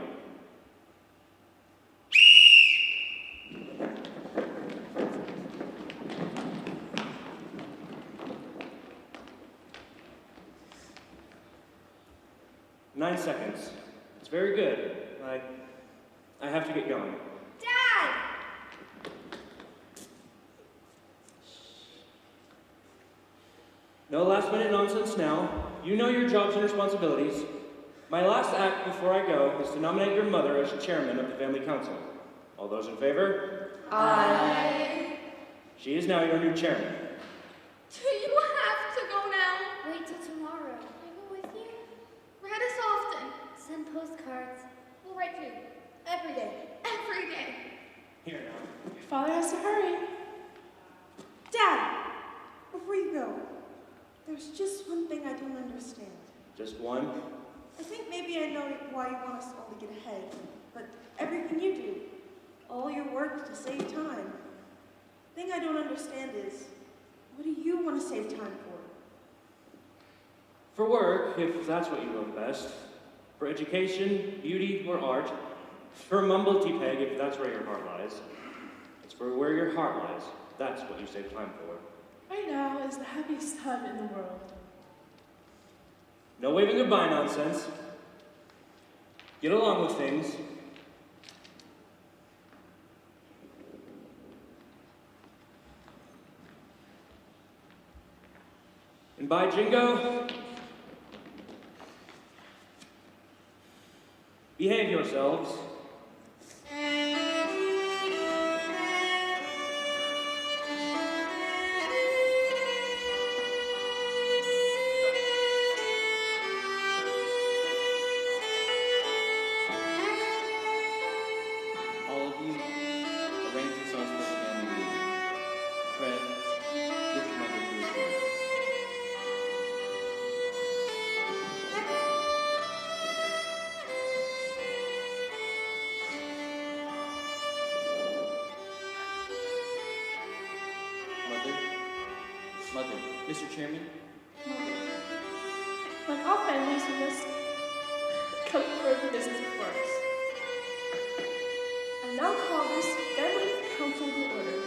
Nine seconds. It's very good. I have to get going. Dad! No last minute nonsense now. You know your jobs and responsibilities. My last act before I go is to nominate your mother as chairman of the family council. All those in favor? Aye. She is now your new chairman. Do you have to go now? Wait till tomorrow. Can I go with you? Write us often. Send postcards. We'll write you. Every day. Every day. Here now. Your father has to hurry. Dad, before you go, there's just one thing I don't understand. Just one. I think maybe I know why you want us all to get ahead, but everything you do, all your work to save time. The thing I don't understand is, what do you want to save time for? For work, if that's what you love best. For education, beauty, or art. For mumble-te-peg, if that's where your heart lies. It's for where your heart lies. That's what you save time for. Right now is the happiest time in the world. No waving goodbye nonsense. Get along with things. And bye, Jingo. Behave yourselves. All of you, arrange yourselves for the family meeting. Fred, get your mother to a chair. Mother, Mr. Chairman, Like all families, we must come for the business before us. I now call this family council to order.